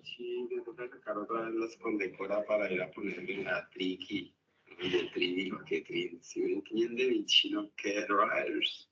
Sí, me toca sacar otra vez las condecora para ir a ponerle la triqui. De Tri dijo que Tri, si me entiende, mi chino, que riders.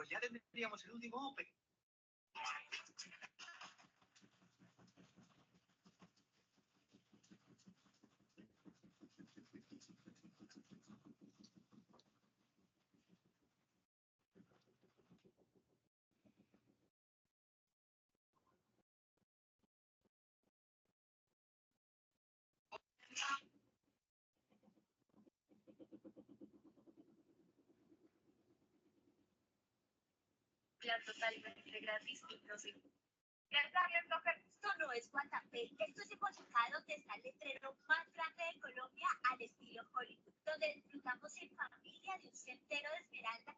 Pues ya tendríamos el último Open. Plan totalmente gratis y no sé. Esto no es Guatapé, esto es Embolsacado, donde está el letrero más grande de Colombia al estilo Hollywood, donde disfrutamos en familia de un sendero de esmeralda.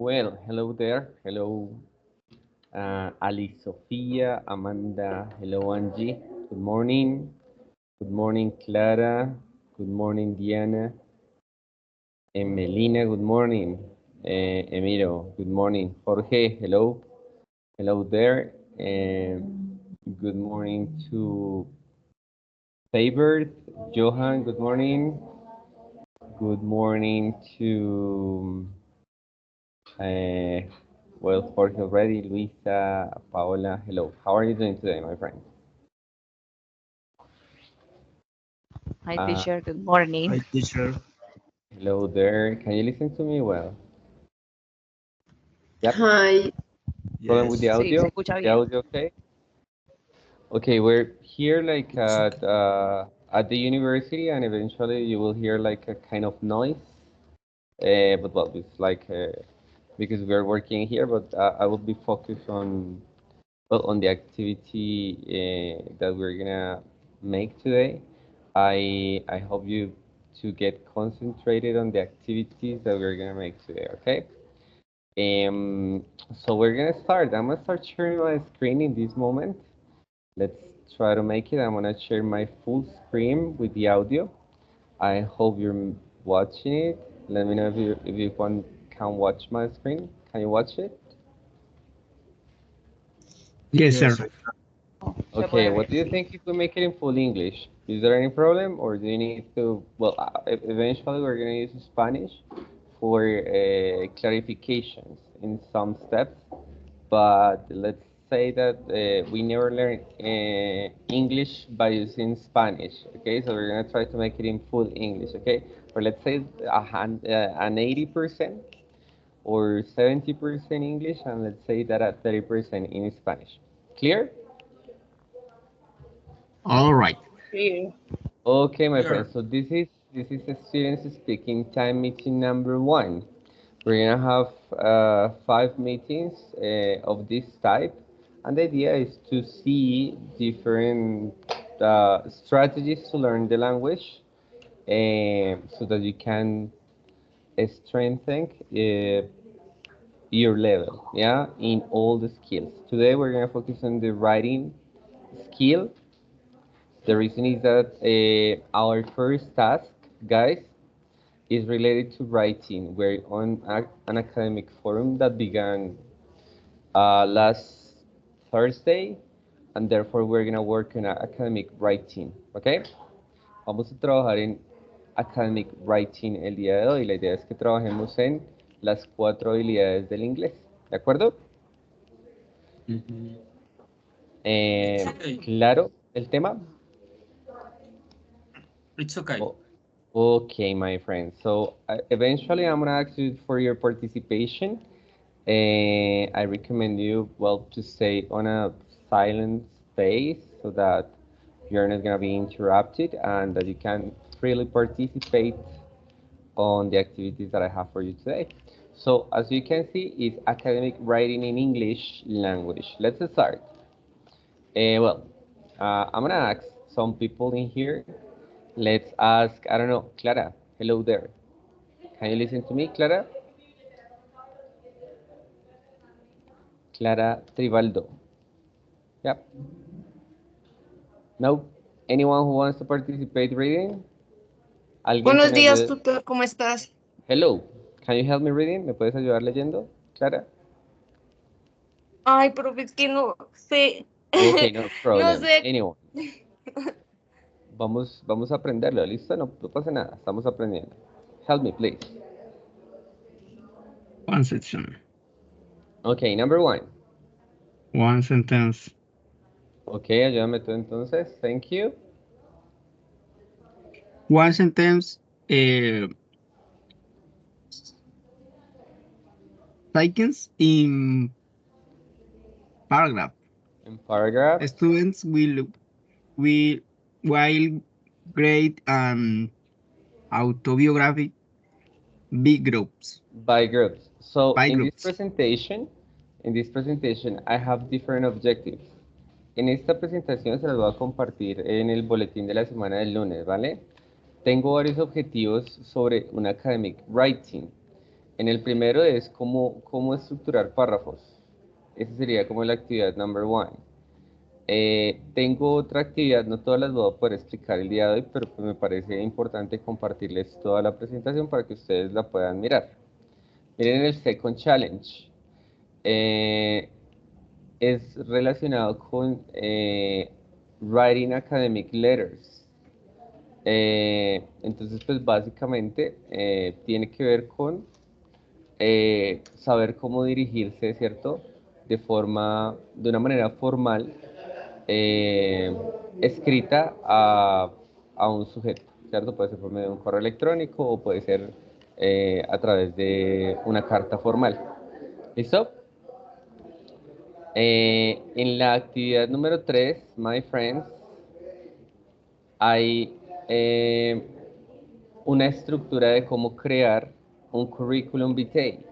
Well, hello there. Hello, Ali Sofia, Amanda. Hello, Angie. Good morning. Good morning, Clara. Good morning, Diana. And Melina, good morning. Emiro, good morning. Jorge, hello. Hello there. And good morning to Favored. Johan, good morning. Good morning to well, Jorge already, Luisa, Paola, hello. How are you doing today, my friend? Hi, Uh, teacher. Good morning. Hi, teacher. hello there. Can you listen to me well? Yep. Hi. Problem with the Yes. Sí, se audio? escucha The bien. audio okay? Okay, we're here like at the university, and eventually you will hear like a kind of noise. But well, it's like because we're working here, but I will be focused on well on the activity that we're gonna make today. I hope you to get concentrated on the activities that we're gonna make today. Okay. Um. So we're gonna start. I'm gonna start sharing my screen in this moment. Let's try to make it. I'm gonna share my full screen with the audio. I hope you're watching it. Let me know if you can watch my screen. Can you watch it? Yes, sir. Se Okay, puede what ver, do you sí. think if we make it in full English? Is there any problem, or do you need to? Well, eventually we're gonna use Spanish for clarifications in some steps, but let's say that we never learn English by using Spanish. Okay, so we're gonna try to make it in full English. Okay, or let's say an 80% or 70% English, and let's say that at 30% in Spanish. Clear? All right. Sí. Okay, my Sure. friends. So this is a students speaking time meeting number one. We're gonna have 5 meetings of this type, and the idea is to see different strategies to learn the language, so that you can strengthen your level, yeah, in all the skills. Today we're gonna focus on the writing skill. The reason is that our first task, guys, is related to writing. We're on an academic forum that began last Thursday, and therefore we're gonna work on academic writing, ¿ok? Vamos a trabajar en academic writing el día de hoy. La idea es que trabajemos en las 4 habilidades del inglés, ¿de acuerdo? Okay. ¿Claro el tema? It's okay. Okay, my friend. So eventually, I'm gonna ask you for your participation. And I recommend you, well, to stay on a silent space so that you're not gonna be interrupted and that you can freely participate on the activities that I have for you today. So as you can see, it's academic writing in English language. Let's start. Well, I'm gonna ask some people in here. Let's ask, I don't know, Clara. Hello there. Can you listen to me, Clara? Clara Tribaldo. Yep. No. Anyone who wants to participate reading? ¿Alguien que Buenos me días, ayude? tutor, ¿cómo estás? Hello. Can you help me reading? ¿Me puedes ayudar leyendo, Clara? Ay, profe, es que no sé. Okay, no No problem. sé. Anyone. Vamos a aprenderlo, ¿listo? No, no pasa nada, estamos aprendiendo. Help me, please. One section. Okay, number 1. One sentence. Okay, ayúdame tú entonces. Thank you. One sentence. Seconds in paragraph. In paragraph. Students will while grade and autobiography big groups. By groups. So By in groups. this presentation, I have different objectives. En esta presentación se las voy a compartir en el boletín de la semana del lunes, ¿vale? Tengo varios objetivos sobre un academic writing. En el primero es cómo estructurar párrafos. Esa sería como la actividad number one. Tengo otra actividad, no todas las voy a poder explicar el día de hoy, pero pues me parece importante compartirles toda la presentación para que ustedes la puedan mirar. Miren el second challenge. Es relacionado con writing academic letters. Entonces, pues básicamente tiene que ver con saber cómo dirigirse, ¿cierto? De una manera formal, eh, escrita a un sujeto, ¿cierto? Puede ser por medio de un correo electrónico o puede ser a través de una carta formal. ¿Listo? En la actividad número 3, my friends, hay una estructura de cómo crear un curriculum vitae.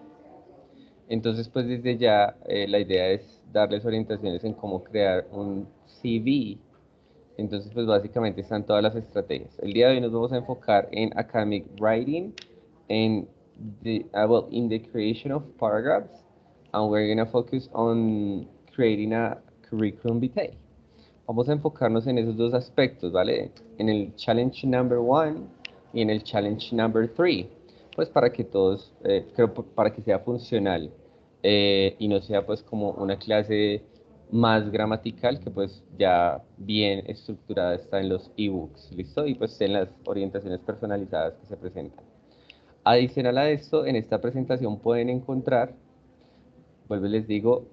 Entonces, pues desde ya la idea es darles orientaciones en cómo crear un CV. Entonces, pues básicamente están todas las estrategias. El día de hoy nos vamos a enfocar en academic writing, in in the creation of paragraphs, and we're going to focus on creating a curriculum vitae. Vamos a enfocarnos en esos dos aspectos, ¿vale? En el challenge number 1 y en el challenge number 3, pues para que todos, para que sea funcional y no sea pues como una clase más gramatical que pues ya bien estructurada está en los ebooks, ¿listo? Y pues en las orientaciones personalizadas que se presentan. Adicional a esto, en esta presentación pueden encontrar, vuelvo y les digo,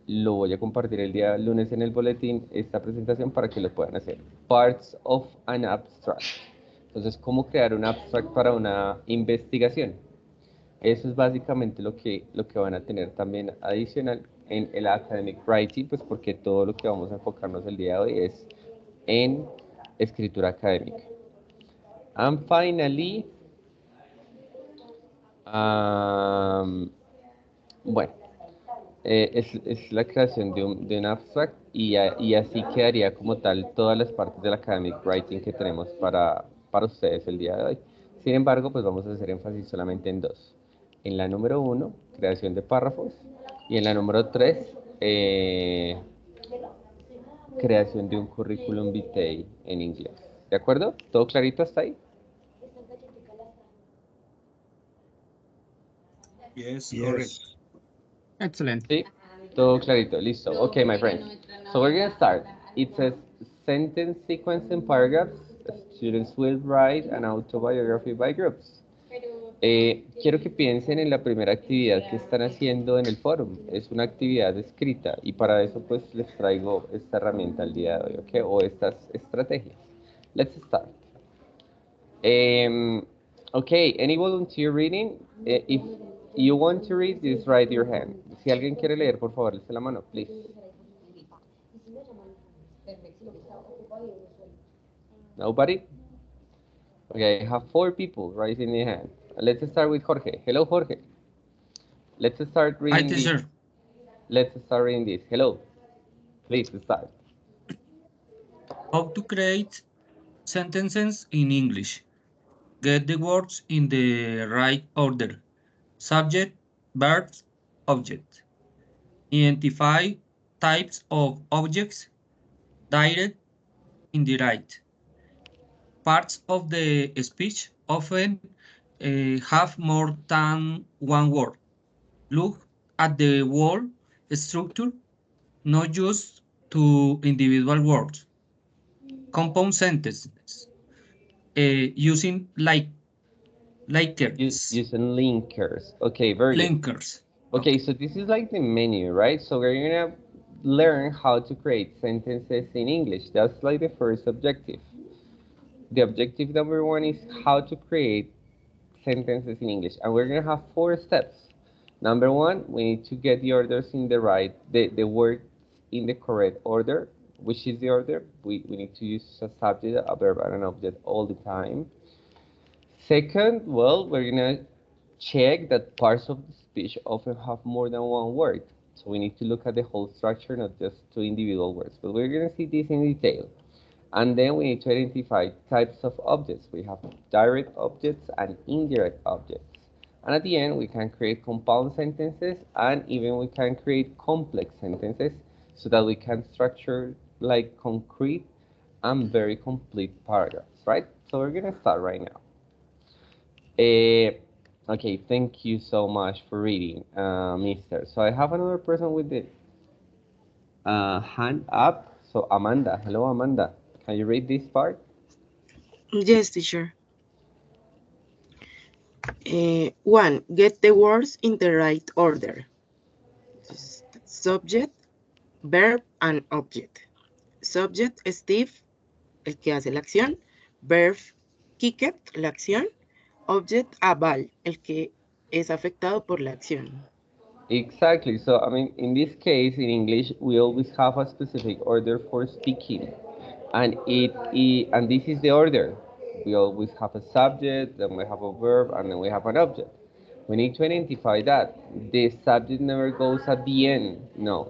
lo voy a compartir el día lunes en el boletín, esta presentación para que lo puedan hacer. Parts of an abstract. Entonces, cómo crear un abstract para una investigación. Eso es básicamente lo que van a tener también adicional en el academic writing, pues porque todo lo que vamos a enfocarnos el día de hoy es en escritura académica. And finally, bueno, es la creación de un abstract y así quedaría como tal todas las partes del academic writing que tenemos para ustedes el día de hoy. Sin embargo, pues vamos a hacer énfasis solamente en dos. En la número 1, creación de párrafos, y en la número 3, creación de un curriculum vitae en inglés. ¿De acuerdo? ¿Todo clarito hasta ahí? Yes, Yes. correct. Excellent. Sí, todo clarito, listo. Okay, my friends. So we're gonna start. It says sentence sequence and paragraphs. Students will write an autobiography by groups. Quiero que piensen en la primera actividad que están haciendo en el forum. Es una actividad escrita y para eso pues les traigo esta herramienta al día de hoy, ¿ok? O estas estrategias. Let's start. Okay, any volunteer reading? If you want to read, just raise your hand. Si alguien quiere leer, por favor, alce la mano, please. Nobody? Okay, I have 4 people raising their hand. Let's start with Jorge. Hello, Jorge. Let's start Hi, reading this. teacher. Let's start reading this. Hello. Please start. How to create sentences in English. Get the words in the right order. Subject, verbs, object. Identify types of objects. Direct, indirect. Parts of the speech often have more than one word. Look at the word structure, not just to individual words. Compound sentences using linkers. Using linkers. Okay, very good. Linkers. Okay, so this is like the menu, right? So we're gonna learn how to create sentences in English. That's like the first objective. The objective number 1 is how to create sentences in English. And we're gonna have 4 steps. Number 1, we need to get the orders in the right, the words in the correct order. Which is the order? We need to use a subject, a verb, and an object all the time. Second, well, we're gonna check that parts of the speech often have more than one word. So we need to look at the whole structure, not just 2 individual words. But we're gonna see this in detail. And then we need to identify types of objects. We have direct objects and indirect objects. And at the end, we can create compound sentences, and even we can create complex sentences so that we can structure like concrete and very complete paragraphs, right? So we're gonna start right now. Okay, thank you so much for reading, Mister. So I have another person with the hand up. So Amanda, hello Amanda. Can you read this part? Yes, teacher. 1. Get the words in the right order. Subject, verb, and object. Subject, Steve, el que hace la acción. Verb, kicked, la acción. Object, Aval, el que es afectado por la acción. Exactly. So, I mean, in this case, in English, we always have a specific order for speaking, and and this is the order. We always have a subject, then we have a verb, and then we have an object. We need to identify that. The subject never goes at the end. No,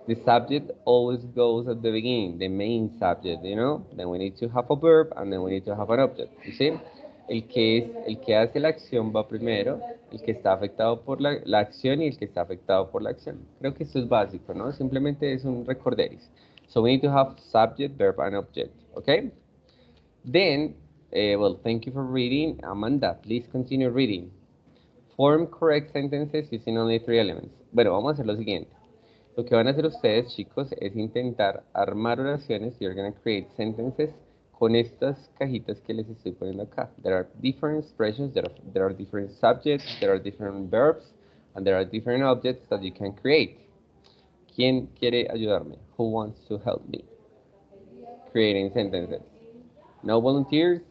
the subject always goes at the beginning, the main subject, you know? Then we need to have a verb and then we need to have an object, you see? El que hace la acción va primero, el que está afectado por la acción y el que está afectado por la acción. Creo que esto es básico, ¿no? Simplemente es un recorderis. So we need to have subject, verb, and object, okay? Then, well, thank you for reading. Amanda, please continue reading. Form correct sentences using only 3 elements. Bueno, vamos a hacer lo siguiente. Lo que van a hacer ustedes, chicos, es intentar armar oraciones. You're going to create sentences con estas cajitas que les estoy poniendo acá. There are different expressions, there are different subjects, there are different verbs, and there are different objects that you can create. ¿Quién quiere ayudarme? Who wants to help me? Creating sentences. No volunteers?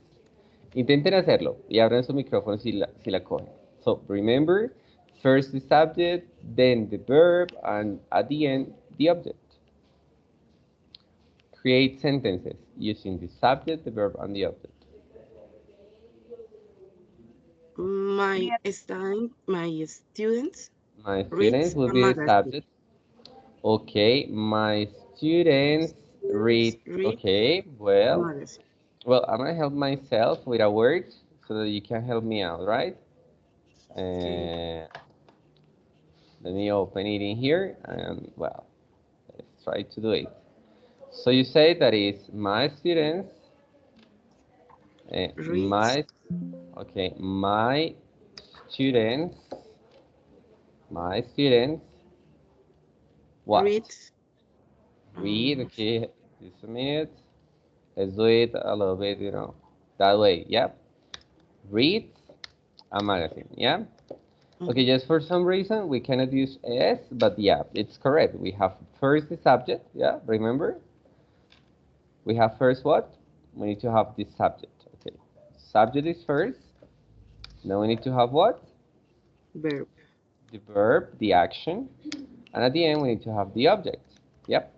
Intenten hacerlo y abran su micrófono si la cogen. So, remember, first the subject, then the verb, and at the end, the object. Create sentences using the subject, the verb, and the object. My students My students will be the subject. Okay, my students read. Okay, well, I'm gonna help myself with a word so that you can help me out, right? Let me open it in here, and well, let's try to do it. So you say that is my students. My students. What? Read. Okay, just a minute. Let's do it a little bit, you know, that way. Yeah. Read a magazine. Yeah. Okay, just for some reason we cannot use S, but yeah, it's correct. We have first the subject, yeah, remember? We have first what? We need to have the subject, okay. Subject is first. Then we need to have what? Verb. The verb, the action. And at the end, we need to have the object, yep.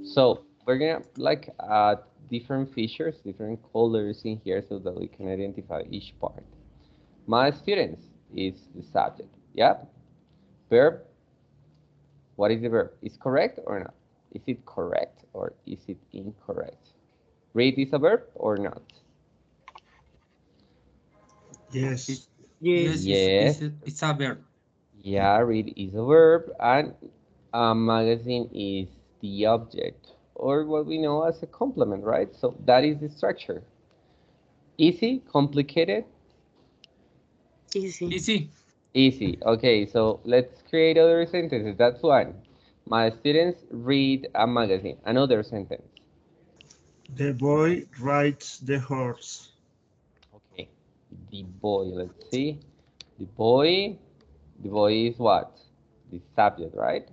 So we're gonna like add different features, different colors in here so that we can identify each part. My students is the subject, yeah? Verb, what is the verb? Is correct or not? Is it correct or is it incorrect? Read is a verb or not? Yes. Yes. It's a verb. Yeah, read is a verb and a magazine is the object or what we know as a complement, right? So that is the structure. Easy, complicated? Easy. Easy. Okay, so let's create other sentences. That's one. My students read a magazine. Another sentence. The boy rides the horse. Okay. The boy, let's see. The boy is what? The subject, right?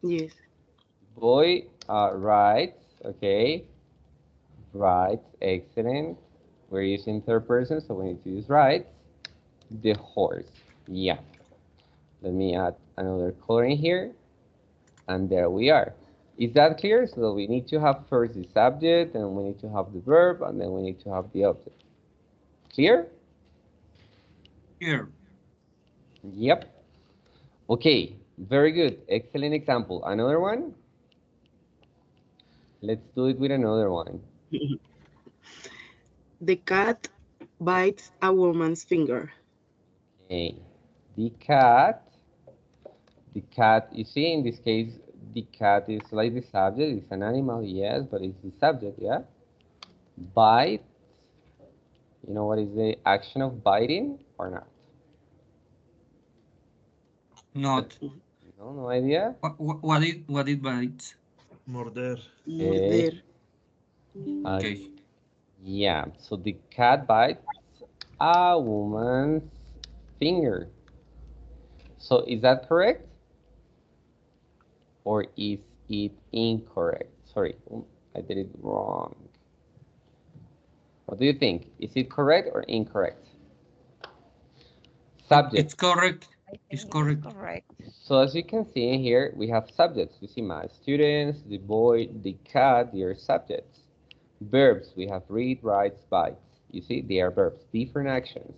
Yes. Boy rides, okay. Rides, excellent. We're using third person, so we need to use rides. The horse, yeah. Let me add another color in here. And there we are. Is that clear? So we need to have first the subject, and we need to have the verb, and then we need to have the object. Clear? Here. Yep. Okay, very good. Excellent example. Another one? Let's do it with another one. The cat bites a woman's finger. Okay. The cat, you see, in this case, the cat is like the subject. It's an animal, yes, but it's the subject, yeah? Bite. You know what is the action of biting or not? Not. No, no idea. What it bites? Morder. Morder. Okay. Yeah, so the cat bites a woman's finger. So is that correct? Or is it incorrect? Sorry, I did it wrong. What do you think? Is it correct or incorrect? Subject. It's correct. I think It's it is correct. correct. So as you can see in here, we have subjects. You see my students, the boy, the cat, they are subjects. Verbs, we have read, writes, bites. You see, they are verbs, different actions.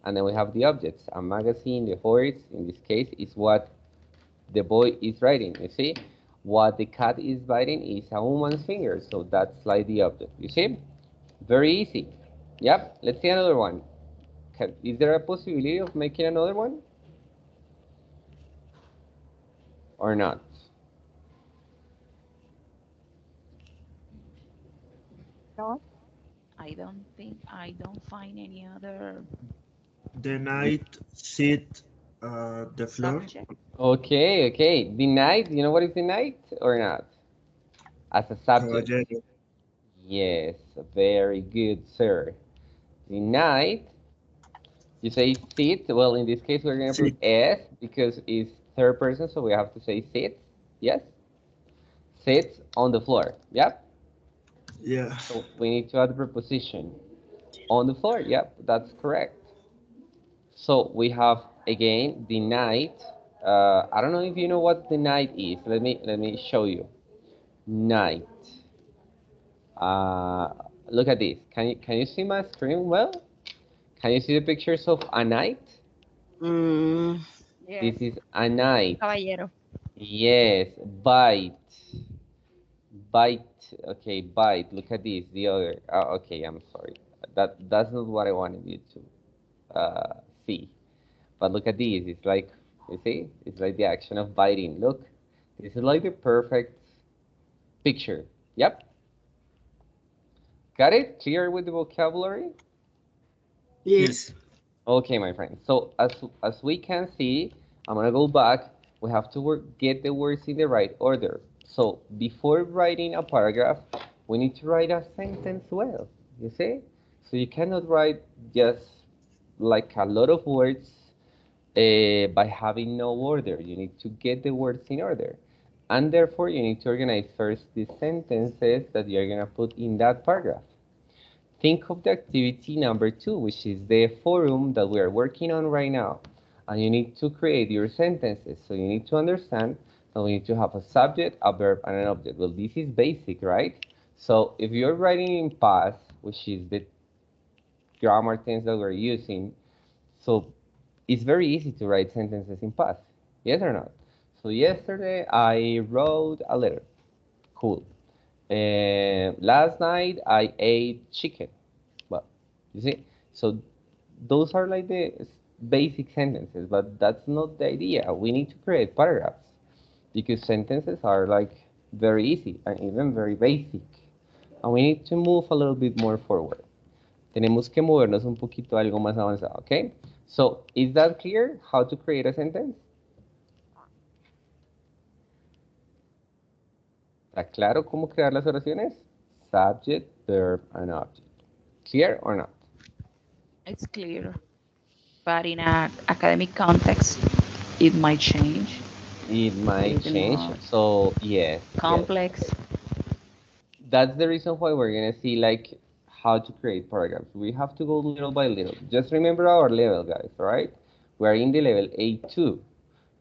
And then we have the objects. A magazine, the horse, in this case, is what the boy is writing. You see, what the cat is biting is a woman's finger. So that's like the object. You see, very easy. Yep, let's see another one. Is there a possibility of making another one? Or not? No, I don't find any other The night sit the floor. subject. Okay, okay. The knight, you know what is the knight or not? As a subject. Caballero. Yes, very good, sir. The knight, you say sit. Well, in this case, we're going to put Sit. S because it's third person, so we have to say sit. Yes? Sits on the floor. Yep. Yeah. So we need to add the preposition. On the floor. Yep, that's correct. So we have again the knight. I don't know if you know what the knight is. Let me show you. Knight. Uh, Look at this. Can you see my screen well? Can you see the pictures of a knight? Mm, Yes, This is a knight. caballero. Yes, bite. Bite. Okay, bite. Look at this. The other. Okay, I'm sorry. That's not what I wanted you to see. But look at this. It's like, you see? It's like the action of biting. Look. This is like the perfect picture. Yep. Got it? Clear with the vocabulary? yes. Okay, my friend. So as we can see, I'm gonna go back. We have to get the words in the right order. So before writing a paragraph, we need to write a sentence well. You see? So you cannot write just like a lot of words by having no order. You need to get the words in order. And therefore, you need to organize first the sentences that you're gonna put in that paragraph. Think of the activity number 2, which is the forum that we are working on right now. And you need to create your sentences. So you need to understand that we need to have a subject, a verb, and an object. Well, this is basic, right? So if you're writing in past, which is the grammar tense that we're using, so it's very easy to write sentences in past. Yes or not? So yesterday I wrote a letter. Cool. Last night I ate chicken. Well, you see, so those are like the basic sentences, but that's not the idea. We need to create paragraphs because sentences are like very easy and even very basic. And we need to move a little bit more forward. Tenemos que movernos un poquito algo más avanzado, okay? So, is that clear how to create a sentence? ¿Está claro cómo crear las oraciones? Subject, verb, and object. Clear or not? It's clear, but in an academic context, it might change. It might Little change. more So, yes. complex. That's the reason why we're going to see like how to create paragraphs. We have to go little by little. Just remember our level, guys, all right? We're in the level A2.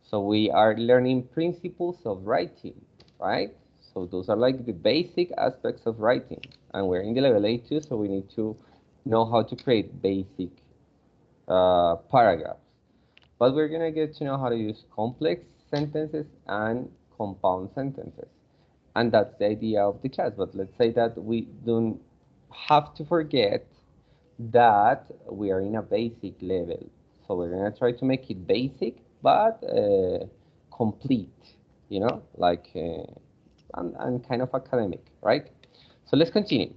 So we are learning principles of writing, right? So those are like the basic aspects of writing. And we're in the level A2, so we need to know how to create basic paragraphs. But we're gonna get to know how to use complex sentences and compound sentences. And that's the idea of the class. But let's say that we don't have to forget that we are in a basic level. So we're gonna try to make it basic, but complete, you know, like and kind of academic, right? So let's continue.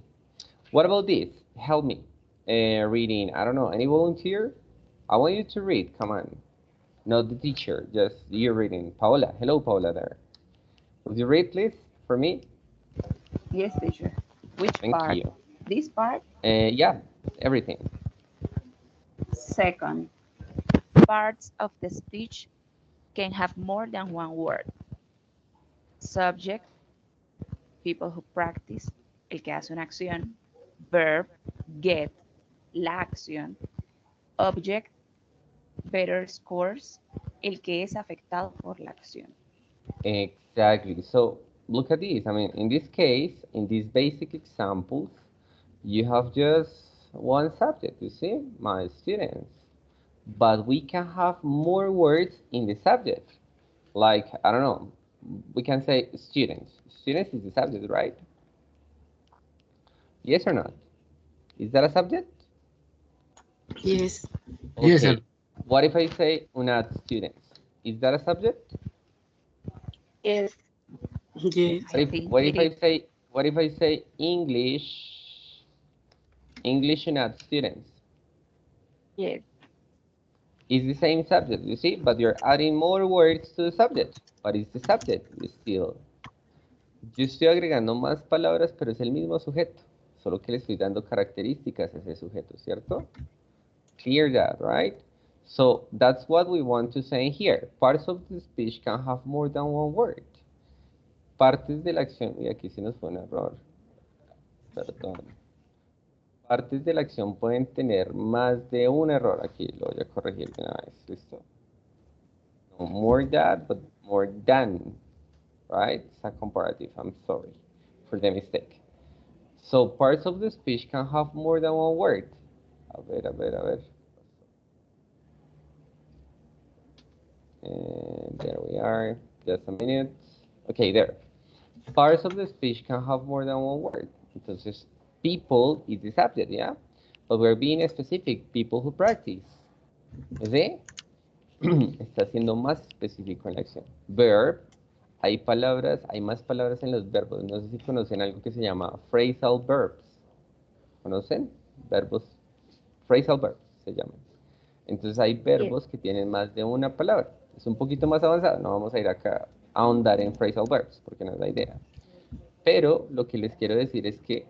What about this? Help me. Reading. I don't know. Any volunteer? I want you to read. Come on. Not the teacher. Just you reading. Paola. Hello, Paola. There. Would you read, please, for me? Yes, teacher. Which Thank part? you. This part? Yeah. Everything. Second, parts of the speech can have more than one word. Subject, people who practice, el que hace una acción. Verb, get, la acción. Object, better scores, el que es afectado por la acción. Exactly. So look at this. I mean, in this case, in these basic examples, you have just one subject, you see, my students. But we can have more words in the subject. Like, I don't know, we can say students. Students is the subject, right? Yes or not? Is that a subject? Yes. Yes, sir. Okay. What if I say UNAD students? Is that a subject? Yes. Yes. I think What it if I say English UNAD students? Yes. It's the same subject, you see, but you're adding more words to the subject. But it's the subject, still. Yo estoy agregando más palabras, pero es el mismo sujeto. Solo que le estoy dando características a ese sujeto, ¿cierto? Clear that, right? So that's what we want to say here. Parts of the speech can have more than one word. Partes de la acción, y aquí se nos fue un error. Perdón. Partes de la acción pueden tener más de un error. Aquí lo voy a corregir de una vez. Listo. No more that, but more than. Right? It's a comparative. I'm sorry for the mistake. So parts of the speech can have more than one word. A ver. And there we are. Just a minute. Okay, there. Parts of the speech can have more than one word. Entonces, people is the subject, yeah? But we're being specific. People who practice. ¿Sí? Está siendo más específico en la acción. Verb. Hay más palabras en los verbos. No sé si conocen algo que se llama phrasal verbs. ¿Conocen? Verbos. Phrasal verbs se llaman. Entonces hay Yes. verbos que tienen más de una palabra. Es un poquito más avanzado. No vamos a ir acá a ahondar en phrasal verbs porque no es la idea. Pero lo que les quiero decir es que,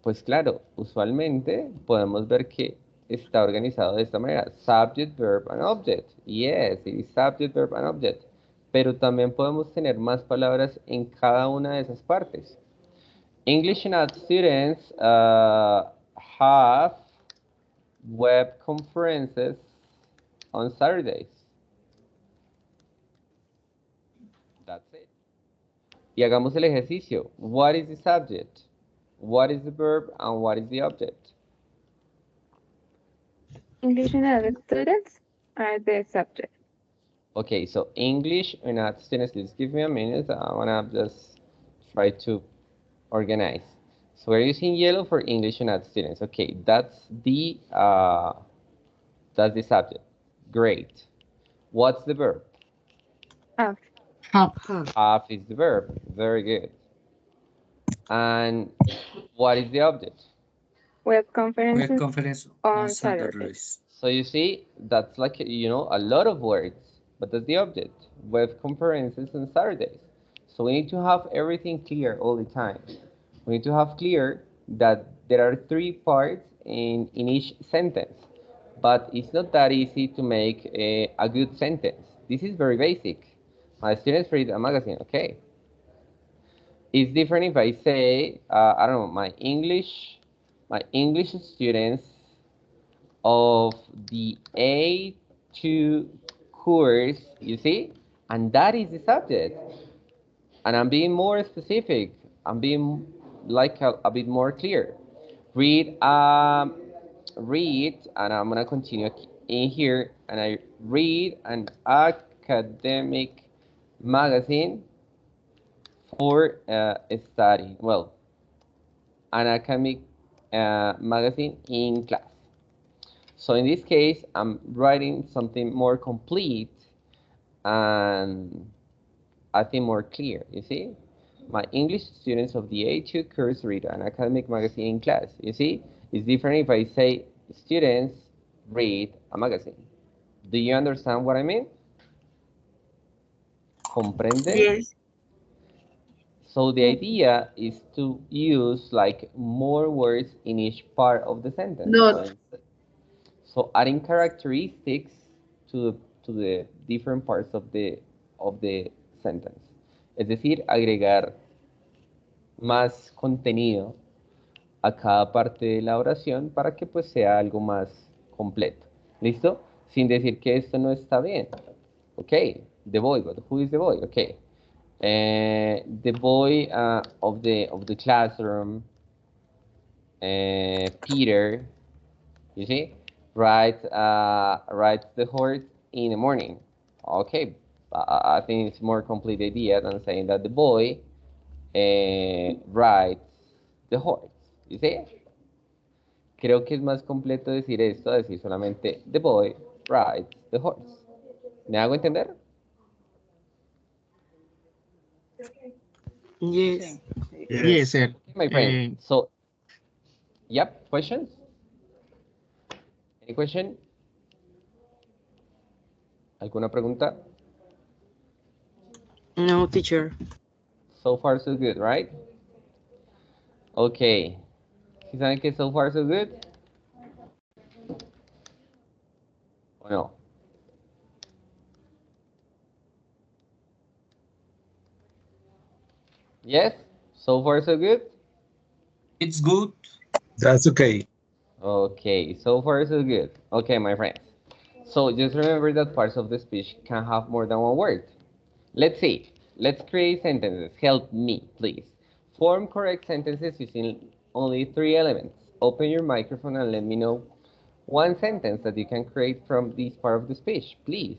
pues claro, usualmente podemos ver que está organizado de esta manera. Subject, verb, and object. Yes, it is subject, verb, and object. Pero también podemos tener más palabras en cada una de esas partes. English and Art students have web conferences on Saturdays. That's it. Y hagamos el ejercicio. What is the subject? What is the verb? And what is the object? English and other students are the subject. Okay, so English and Art students, please give me a minute. I want to just try to organize. So we're using yellow for English and Art students. Okay, that's the subject. Great. What's the verb? Have. Have is the verb. Very good. And what is the object? Web Web conferences conference on on Saturdays. Saturdays. So you see, that's like, you know, a lot of words, but that's the object. Web conferences on Saturdays. So we need to have everything clear all the time. We need to have clear that there are 3 parts in each sentence, but it's not that easy to make a good sentence. This is very basic. My students read a magazine, okay. It's different if I say, I don't know, my English students of the A2 course, you see? And that is the subject. And I'm being more specific. I'm being like a bit more clear. Read, and I'm gonna continue in here, and I read an academic magazine for study. Well, an academic magazine in class. So in this case, I'm writing something more complete and I think more clear, you see? My English students of the A2 course read an academic magazine in class. You see, it's different if I say students read a magazine. Do you understand what I mean? ¿Comprenden? Yes. So the idea is to use like more words in each part of the sentence. Not. So adding characteristics to the different parts of the sentence. Es decir, agregar más contenido a cada parte de la oración para que pues sea algo más completo. ¿Listo? Sin decir que esto no está bien. Ok, the boy, but who is the boy? Ok. The boy of the classroom, Peter, you see, rides the horse in the morning. Okay, I think it's more complete idea than saying that the boy rides the horse. You see? Creo que es más completo decir esto, decir solamente the boy rides the horse. ¿Me hago entender? Yes. Yes, sir. My friend. So, yep, questions? Any question? ¿Alguna pregunta? No, teacher. So far so good, right? Okay. ¿Sí saben que so far so good? ¿O no? Yes? So far so good? It's good. That's okay. Okay, so far so good. Okay, my friends. So just remember that parts of the speech can have more than one word. Let's see. Let's create sentences. Help me, please. Form correct sentences using only 3 elements. Open your microphone and let me know one sentence that you can create from this part of the speech, please.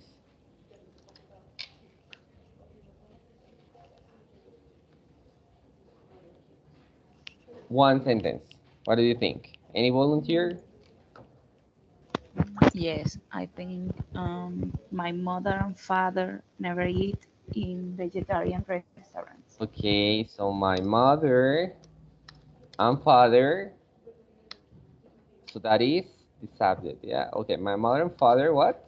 One sentence. What do you think? Any volunteer? Yes, I think my mother and father never eat in vegetarian restaurants. Okay, so my mother and father, so that is the subject, yeah? Okay, my mother and father, what?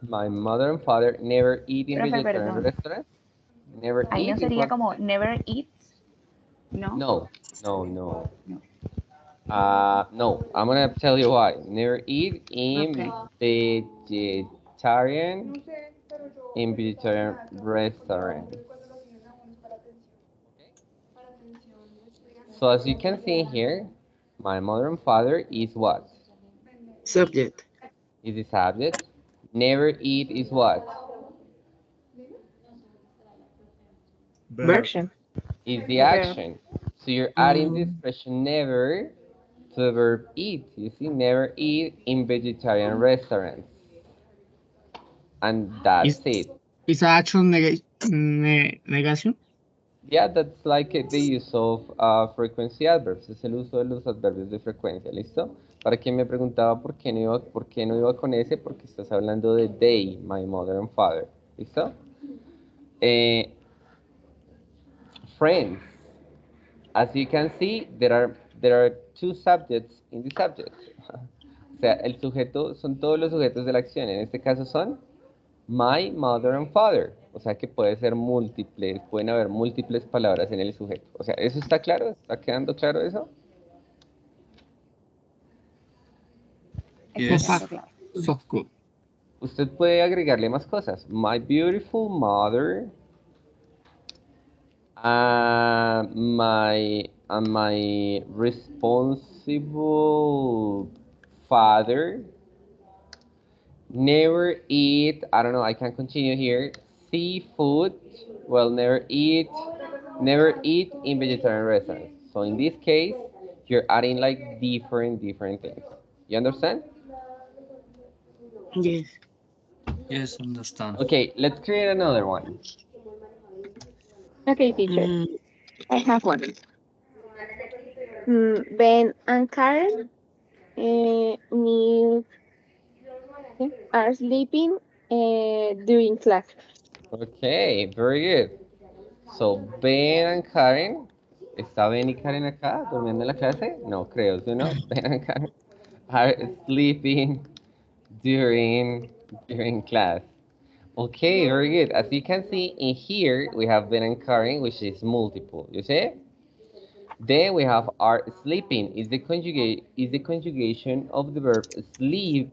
My mother and father never eat in Profe, vegetarian perdón. restaurants? Never Ahí no eat is sería what? como never eat, ¿no? No, no, no. No, I'm gonna tell you why. Never eat in vegetarian restaurants. So as you can see here, my mother and father is what? Subject. Is the subject. Never eat is what? Verb. Is the action. So you're adding the expression never to the verb eat. You see, never eat in vegetarian restaurants. And that's it. Is action negation? Yeah, that's like the use of frequency adverbs. Es el uso de los adverbios de frecuencia, ¿listo? Para quien me preguntaba por qué no iba con ese, porque estás hablando de they, my mother and father. ¿Listo? Friends. As you can see, there are two subjects in the subject. O sea, el sujeto son todos los sujetos de la acción. En este caso son my mother and father. O sea que puede ser múltiples, pueden haber múltiples palabras en el sujeto. O sea, ¿eso está claro? ¿Está quedando claro eso? Yes. So good. Usted puede agregarle más cosas. My beautiful mother. My responsible father never eat, I don't know, I can continue here, seafood, well, never eat in vegetarian restaurants. So in this case, you're adding like different things. You understand? Yes. Yes, understand. Okay, let's create another one. Okay, teacher. Mm, I have one. Ben and Karen need are sleeping during class. Okay, very good. So, Ben and Karen. ¿Está Ben y Karen acá durmiendo en la clase? No creo, ¿sí no? Ben and Karen are sleeping during class. Okay, very good. As you can see in here, we have Ben and Karen, which is multiple. You see? Then we have are sleeping. Is the conjugation of the verb sleep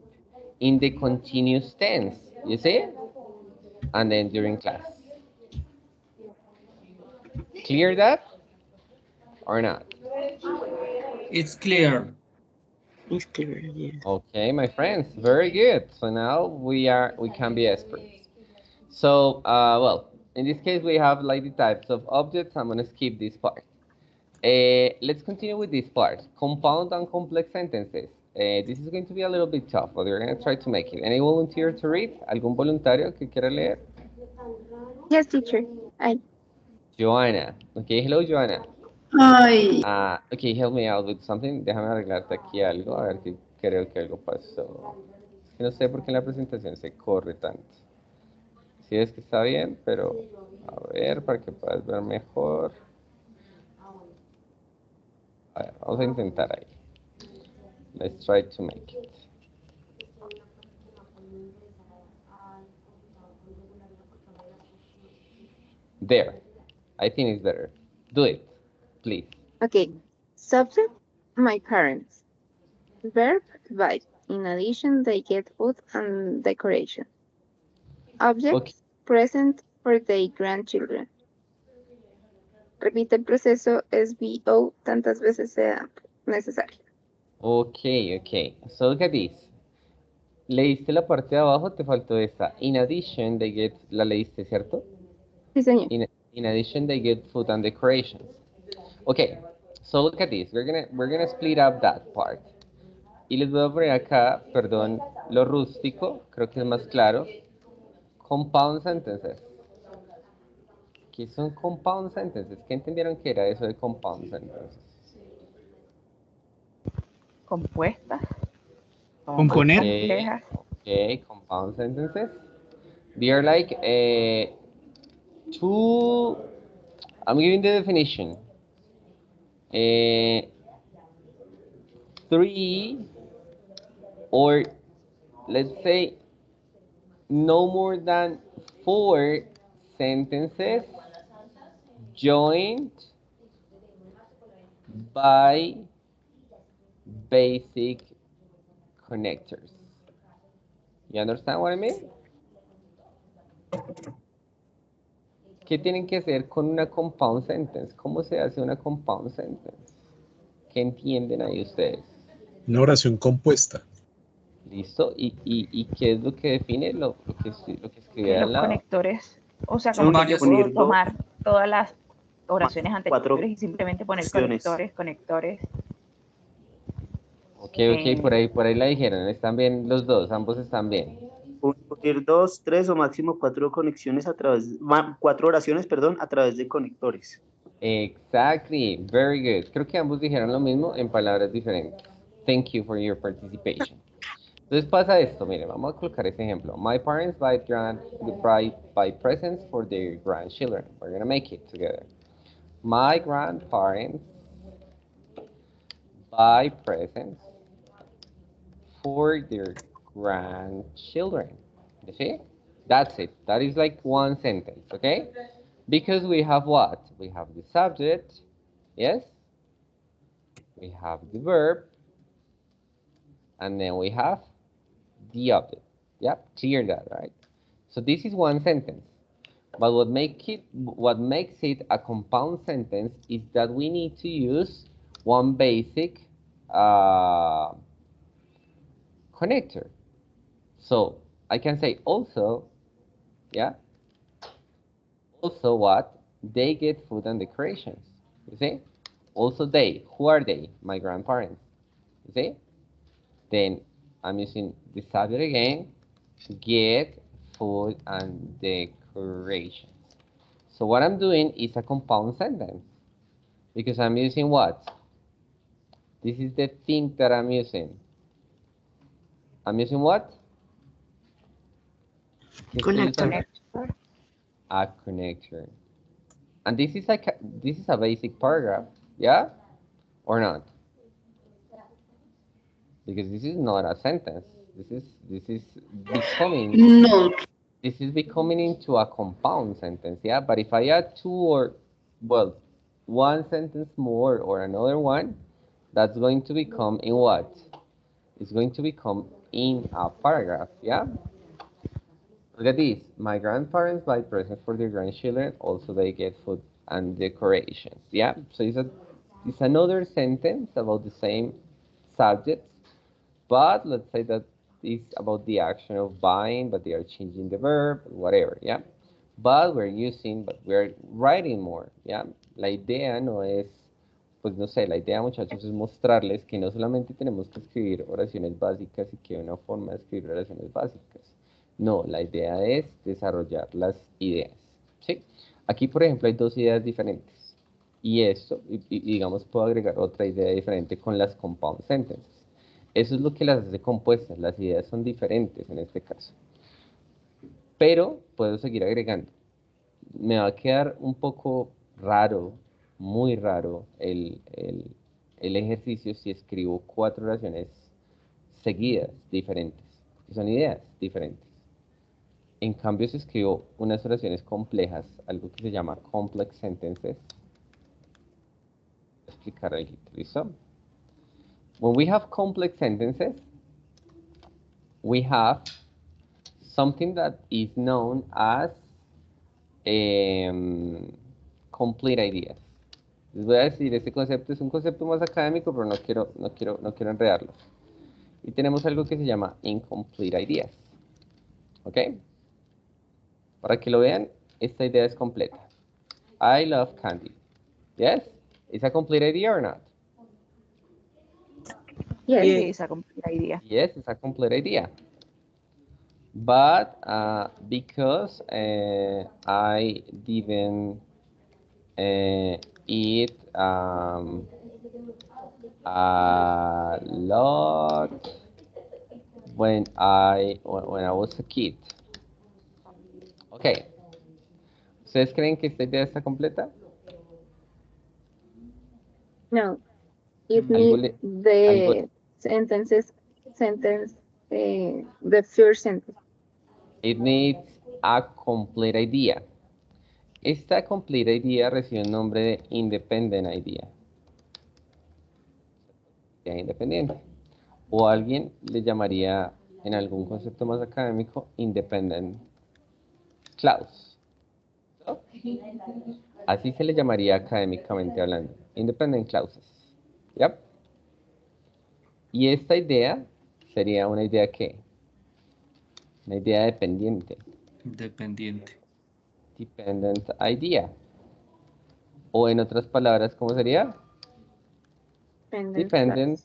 in the continuous tense. You see? And then during class. Clear that or not? It's clear. it's clear, yes. Okay, my friends, very good. So now we can be experts. So well, in this case we have like the types of objects. I'm gonna skip this part. Let's continue with this part. Compound and complex sentences. This is going to be a little bit tough, but we're gonna try to make it. Any volunteer to read? ¿Algún voluntario que quiera leer? Yes, teacher. I Joanna. Okay, hello Joanna. Ay, Okay, help me out with something. Déjame arreglarte aquí algo, a ver que creo que algo pasó. Es que no sé por qué en la presentación se corre tanto. Sí es que está bien, pero a ver, para que puedas ver mejor. A ver, vamos a intentar ahí. Let's try to make it. There. I think it's better. Do it, please. okay. Subject: my parents. Verb: buy. In addition, they get food and decoration. Object: Okay. present for their grandchildren. Repite el proceso SVO tantas veces sea necesario. Okay. So look at this. Leíste la parte de abajo, te faltó esta. In addition, they get, la leíste, ¿cierto? Sí, señor. In addition, they get food and decorations. Okay, so look at this. We're gonna split up that part. Y les voy a poner acá, perdón, lo rústico, creo que es más claro. Compound sentences. ¿Qué son compound sentences? ¿Qué entendieron que era eso de compound sentences? Compuestas. o Componer. complejas. Okay, compound sentences. They are like two. I'm giving the definition. Three, or let's say no more than 4 sentences joined by basic connectors. You understand what I mean? ¿Qué tienen que hacer con una compound sentence? ¿Cómo se hace una compound sentence? ¿Qué entienden ahí ustedes? Una oración compuesta. ¿Listo? ¿Y qué es lo que define lo que escribí Los al lado? conectores. O sea, Son como que yo varios puedo unirlos. tomar todas las oraciones Cuatro anteriores y simplemente poner opciones. conectores. Ok, por ahí la dijeron. Están bien los dos, ambos están bien. Unir 2, 3 o máximo 4 conexiones a través, 4 oraciones, perdón, a través de conectores. Exactly, very good. Creo que ambos dijeron lo mismo en palabras diferentes. Thank you for your participation. Entonces pasa esto, miren, vamos a colocar este ejemplo. My parents buy presents for their grandchildren. We're gonna make it together. My grandparents buy presents for their grandchildren. You see? That's it. That is like one sentence, okay? Because we have what? We have the subject, yes? We have the verb, and then we have the object. Yep, clear that, right? So this is one sentence. But what makes it a compound sentence is that we need to use one basic connector. So I can say also, yeah, also what? They get food and decorations. You see? Also they. Who are they? My grandparents. You see? Then I'm using the subject again. Get food and decorations. So what I'm doing is a compound sentence because I'm using what? This is the thing that I'm using. I'm using what? Connector. A connector. And this is a basic paragraph, yeah? Or not? Because this is not a sentence. This is becoming No. This is becoming into a compound sentence, yeah? But if I add two or, well, one sentence more or another one, that's going to become in what? It's going to become in a paragraph, yeah? Look at this. My grandparents buy presents for their grandchildren. Also, they get food and decorations, yeah? So it's another sentence about the same subject, but let's say that it's about the action of buying, but they are changing the verb, whatever, yeah? But we're writing more, yeah? La idea no es, pues no sé, la idea, muchachos, es mostrarles que no solamente tenemos que escribir oraciones básicas y que hay una forma de escribir oraciones básicas. No, la idea es desarrollar las ideas, ¿sí? Aquí, por ejemplo, hay dos ideas diferentes. Y esto, y digamos, puedo agregar otra idea diferente con las compound sentences. Eso es lo que las hace compuestas, las ideas son diferentes en este caso. Pero puedo seguir agregando. Me va a quedar un poco raro, muy raro el ejercicio si escribo 4 oraciones seguidas diferentes, porque son ideas diferentes. En cambio, si escribo unas oraciones complejas, algo que se llama complex sentences, voy a explicar algo, ¿listo? When we have complex sentences, we have something that is known as complete ideas. Les voy a decir, este concepto es un concepto más académico, pero no quiero enredarlos. Y tenemos algo que se llama incomplete ideas. ¿Ok? Para que lo vean, esta idea es completa. I love candy. Yes? Is a complete idea or not? Yes. Sí, it's a complete idea. Yes, it's a complete idea. But because I didn't eat a lot when I was a kid. Okay. ¿Ustedes creen que esta idea está completa? No. It Algo needs le- the the first sentence. It needs a complete idea. Esta complete idea recibe un nombre de independent idea. Idea independiente. O alguien le llamaría, en algún concepto más académico, independent clause. ¿No? Así se le llamaría académicamente hablando. Independent clauses. ¿Ya? Y esta idea sería una idea ¿qué? Una idea dependiente. Dependiente. Dependent idea. O en otras palabras, ¿cómo sería? Dependent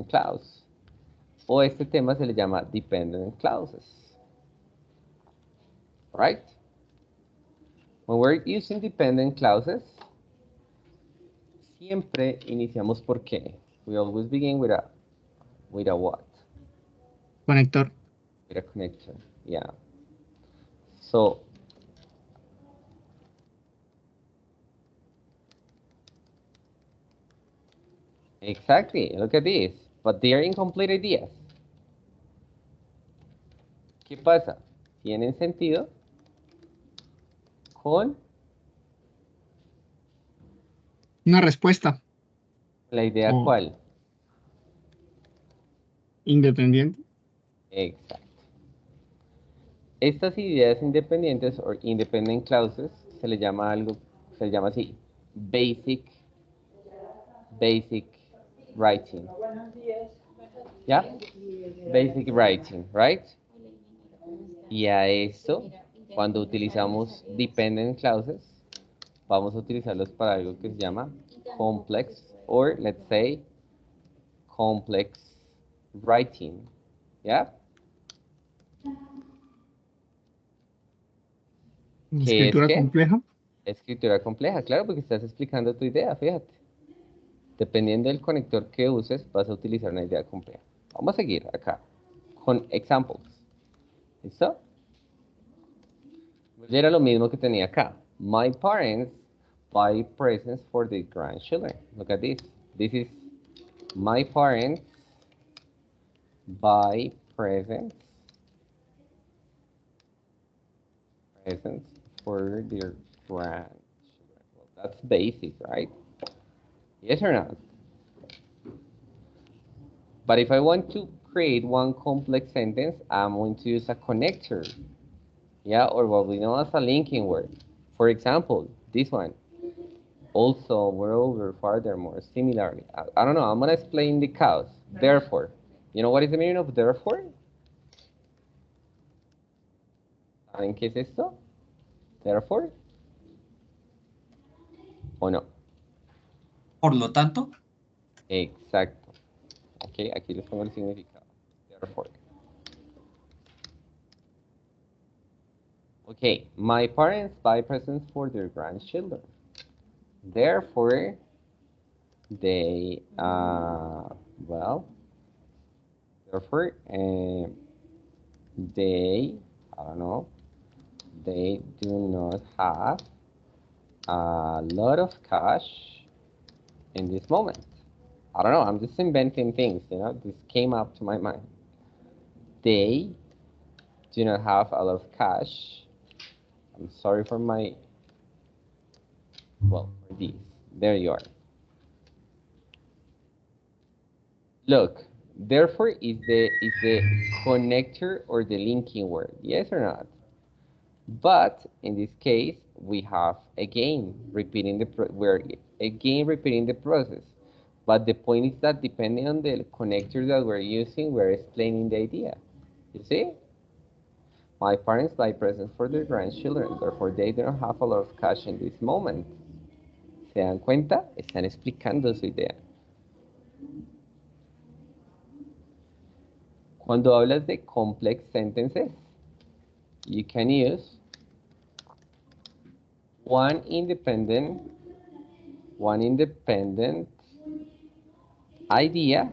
clause. O este tema se le llama dependent clauses. Right? When we're using dependent clauses, siempre iniciamos por qué. We always begin with a what? Conector. With a connector. Yeah. So exactly. Look at this. But they are incomplete ideas. ¿Qué pasa? Tienen sentido con Una respuesta. la idea Oh. cuál. Independiente. Exacto. Estas ideas independientes o independent clauses se le llama así, basic writing. ¿Ya? Basic writing, right? Y a esto, cuando utilizamos dependent clauses, vamos a utilizarlos para algo que se llama complex, or let's say, complex writing. ¿Ya? ¿Qué es Escritura qué? compleja. Escritura compleja, claro, porque estás explicando tu idea, fíjate. Dependiendo del conector que uses, vas a utilizar una idea compleja. Vamos a seguir acá con examples. ¿Listo? Ya era lo mismo que tenía acá. My parents buy presents for their grandchildren. Look at this. This is my parents buy presents for their grandchildren. Well, that's basic, right? Yes or not? But if I want to create one complex sentence, I'm going to use a connector. Yeah, or what we know as a linking word. For example, this one. Also, moreover, furthermore, similarly. I don't know, I'm gonna explain the cause. Therefore. You know what is the meaning of therefore? ¿Saben qué es esto? Therefore. ¿O no? Por lo tanto, Exacto. Ok, aquí les pongo el significado. Therefore. Okay, my parents buy presents for their grandchildren. Therefore, they, well, therefore, they, I don't know, they do not have a lot of cash in this moment. I don't know, I'm just inventing things, you know, this came up to my mind. They do not have a lot of cash. I'm sorry for my, well, for these. There you are. Look, therefore is the connector or the linking word, yes or not? But in this case, we have again repeating we're again repeating the process. But the point is that depending on the connector that we're using, we're explaining the idea. You see? My parents buy presents for their grandchildren, therefore they don't have a lot of cash in this moment. ¿Se dan cuenta? Están explicando su idea. Cuando hablas de complex sentences, you can use one independent idea,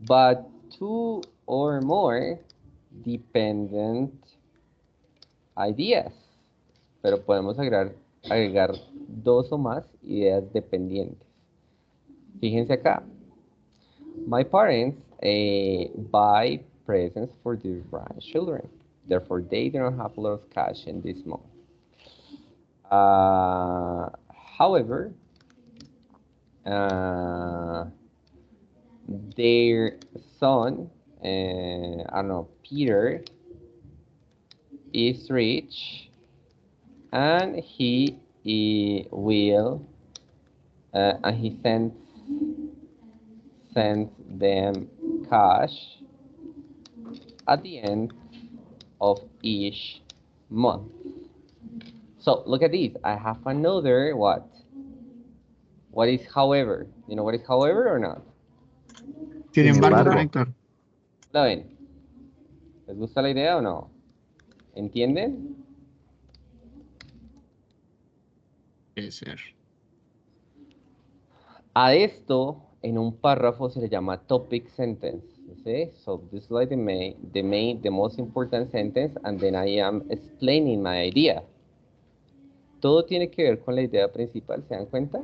but two or more dependent ideas. Pero podemos agregar dos o más ideas dependientes. Fíjense acá. My parents buy presents for their grandchildren. Therefore, they do not have a lot of cash in this moment. However, their son, I don't know, Peter, is rich, and he will, and he sends them cash at the end of each month. So look at this. I have another what? What is however? You know what is however or not? Sin embargo, embargo. conector. ¿La ven? ¿Les gusta la idea o no? ¿Entienden? Puede ser. A esto, en un párrafo se le llama topic sentence. You see? So this is like the most important sentence, and then I am explaining my idea. Todo tiene que ver con la idea principal, ¿se dan cuenta?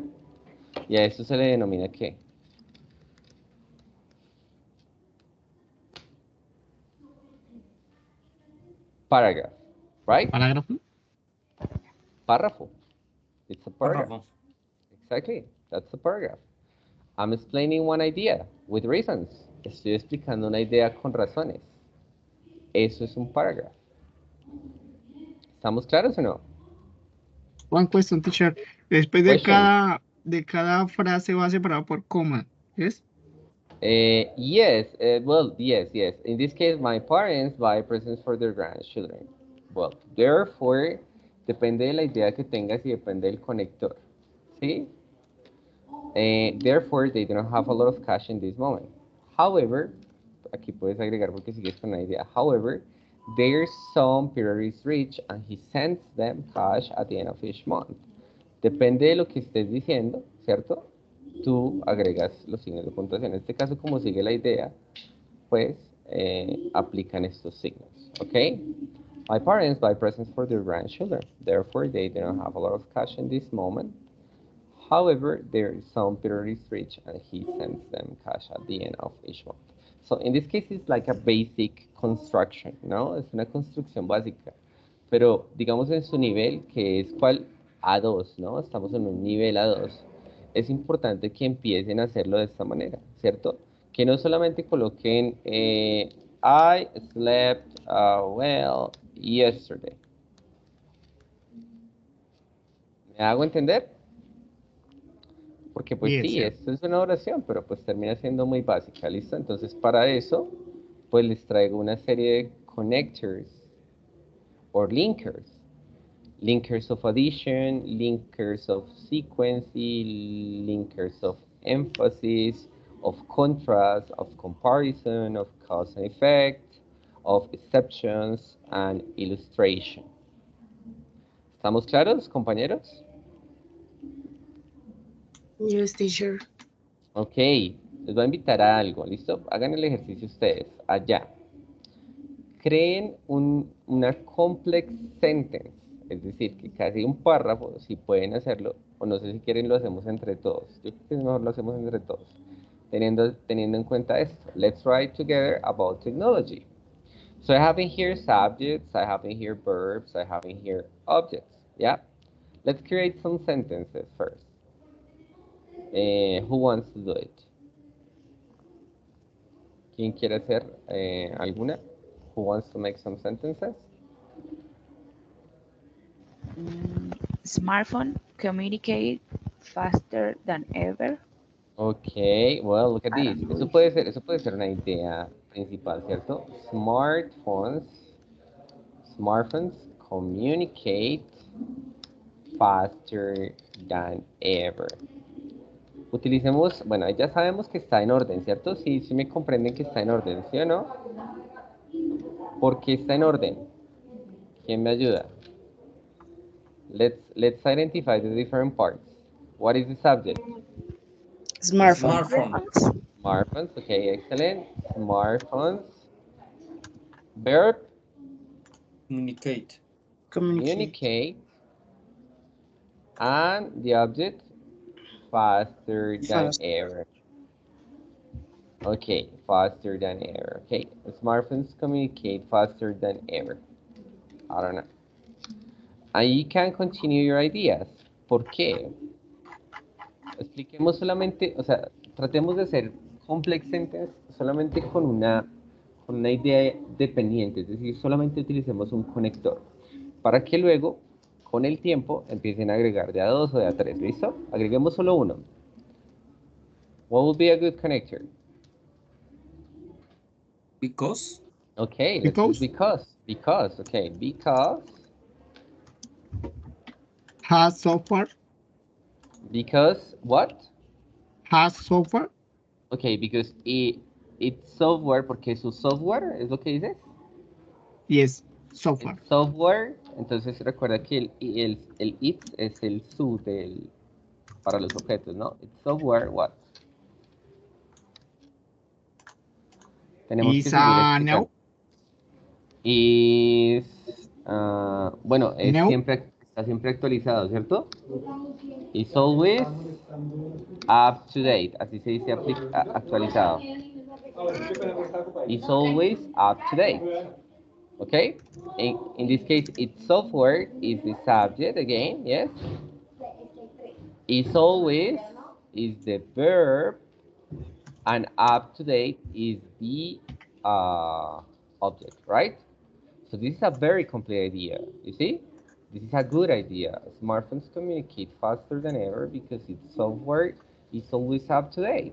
Y a esto se le denomina ¿qué? Paragraph, right? Parágrafo. Párrafo. It's a paragraph. párrafo. Exactly, that's a paragraph. I'm explaining one idea with reasons. Estoy explicando una idea con razones. Eso es un paragraph. ¿Estamos claros o no? One question, teacher. Después Question. de cada frase va separado por coma. ¿Es? Yes, well, yes. In this case, my parents buy presents for their grandchildren. Well, therefore, depende de la idea que tengas y depende del conector. ¿Sí? Therefore, they do not have a lot of cash in this moment. However, aquí puedes agregar porque sigues con la idea. However, Their sum period is reached and he sends them cash at the end of each month. Depende de lo que estés diciendo, ¿cierto? Tú agregas los signos de puntuación. En este caso, como sigue la idea, pues aplican estos signos, ¿ok? My parents buy presents for their grandchildren. Therefore, they do not have a lot of cash in this moment. However, their sum period is reached and he sends them cash at the end of each month. So in this case, it's like a basic construction, ¿no? Es una construcción básica. Pero digamos en su nivel, que es ¿cuál? A2, ¿no? Estamos en un nivel A2. Es importante que empiecen a hacerlo de esta manera, ¿cierto? Que no solamente coloquen I slept well yesterday. ¿Me hago entender? Porque pues Yes, sí, sir. esto es una oración, pero pues termina siendo muy básica, ¿listo? Entonces para eso, pues les traigo una serie de connectors o linkers. Linkers of addition, linkers of sequencing, linkers of emphasis, of contrast, of comparison, of cause and effect, of exceptions, and illustration. ¿Estamos claros, compañeros? Yes, teacher. Ok, les voy a invitar a algo, ¿listo? Hagan el ejercicio ustedes, allá. Creen una complex sentence, es decir, que casi un párrafo, si pueden hacerlo, o no sé si quieren lo hacemos entre todos. Yo creo que es mejor lo hacemos entre todos, teniendo en cuenta esto. Let's write together about technology. So I have in here subjects, I have in here verbs, I have in here objects, yeah? Let's create some sentences first. Who wants to do it? ¿Quién quiere hacer alguna? Who wants to make some sentences? Smartphone communicate faster than ever. Okay, well, look at this. Eso puede ser una idea principal, ¿cierto? Smartphones communicate faster than ever. Utilicemos, bueno, ya sabemos que está en orden, ¿cierto? Sí, sí me comprenden que está en orden, ¿sí o no? ¿Por qué está en orden? ¿Quién me ayuda? Let's identify the different parts. What is the subject? Smartphones. Smartphones, okay, excellent. Smartphones. Verb? Communicate. Communicate. And the object? Faster than ever. Okay, faster than ever. Okay, smartphones communicate faster than ever. I don't know. And you can continue your ideas. ¿Por qué? Expliquemos solamente, o sea, tratemos de hacer complex sentence solamente con una idea dependiente, es decir, solamente utilicemos un conector, para que luego, con el tiempo, empiecen a agregar de a dos o de a tres, ¿listo? Agreguemos solo uno. What would be a good connector? Because. Okay, let's use because. Because, okay, because. Has software. Because what? Has software. Okay, because it's software, porque su software, ¿es lo que dices? Yes, software. It's software, entonces recuerda que el it es el su para los objetos, ¿no? It's software, what? Tenemos que seguir explicando. No. Is, bueno, es No. está siempre actualizado, ¿cierto? Is always up to date, así se dice actualizado. Is always up to date. Okay? In this case, it's software is the subject again, yes? Is always is the verb, and up to date is the object, right? So this is a very complete idea, you see? This is a good idea. Smartphones communicate faster than ever because its software is always up to date.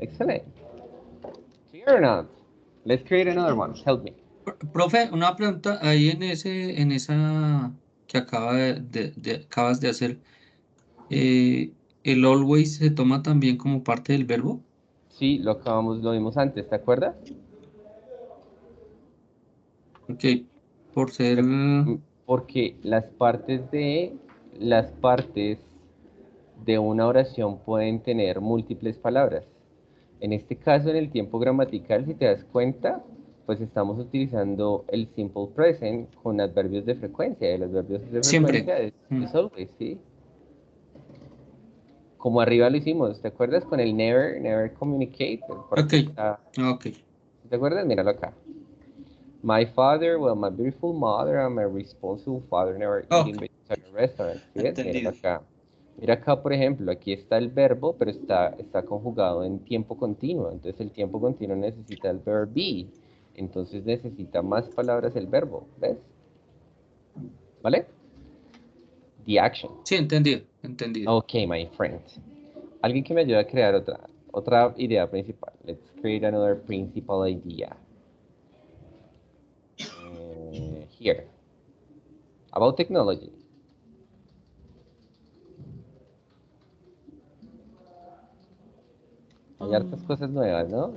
Excellent. Clear or not? Let's create another one. Help me. Profe, una pregunta ahí en esa que acabas de hacer. ¿El always se toma también como parte del verbo? Sí, lo vimos antes, ¿te acuerdas? Ok, por ser... Porque las partes de una oración pueden tener múltiples palabras. En este caso, en el tiempo gramatical, si te das cuenta, pues estamos utilizando el simple present con adverbios de frecuencia. Y los adverbios de Siempre. frecuencia es always, ¿sí? Como arriba lo hicimos, ¿te acuerdas? Con el never communicate. Ok, ok. ¿Te acuerdas? Míralo acá. My father, well, my beautiful mother and my responsible father never eaten Ok, vegetables in a restaurant. ¿Sí ves? Míralo entendido. acá. Mira acá, por ejemplo, aquí está el verbo, pero está conjugado en tiempo continuo. Entonces el tiempo continuo necesita el verb be. Entonces necesita más palabras el verbo. ¿Ves? ¿Vale? The action. Sí, entendido, entendido. Ok, my friend. Alguien que me ayude a crear otra idea principal. Let's create another principal idea. Here. About technology. Hay hartas cosas nuevas, ¿no?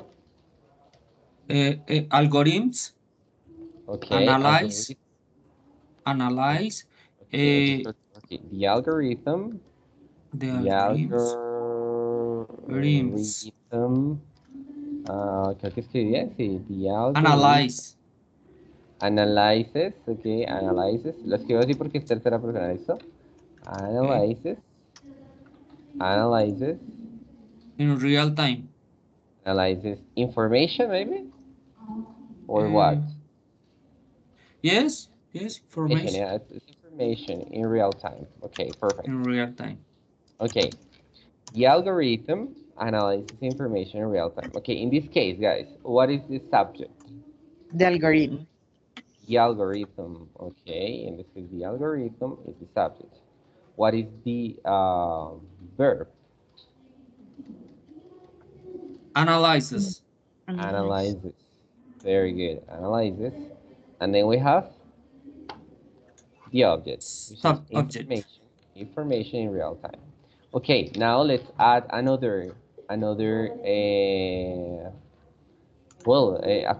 Algorithms, Ok, analyze, okay, just okay. The algorithm. the The algorithms, algorithm. Creo que escribí bien, sí. The algorithm. analyze, Analyzes, ok, analyzes. Lo escribo así porque es tercera persona, ¿listo? Analyzes. Analyzes. in real time. Analyzes information, maybe? Or what? Yes, Information, information yeah, it's information in real time. Okay, perfect. in real time. Okay, the algorithm analyzes information in real time. Okay, in this case, guys, what is the subject? The algorithm. The algorithm, okay, in this case, the algorithm is the subject. What is the verb? Analyzes. Analyzes. Very good, analyzes. And then we have the object, which is Object. information in real time. Okay, now let's add another a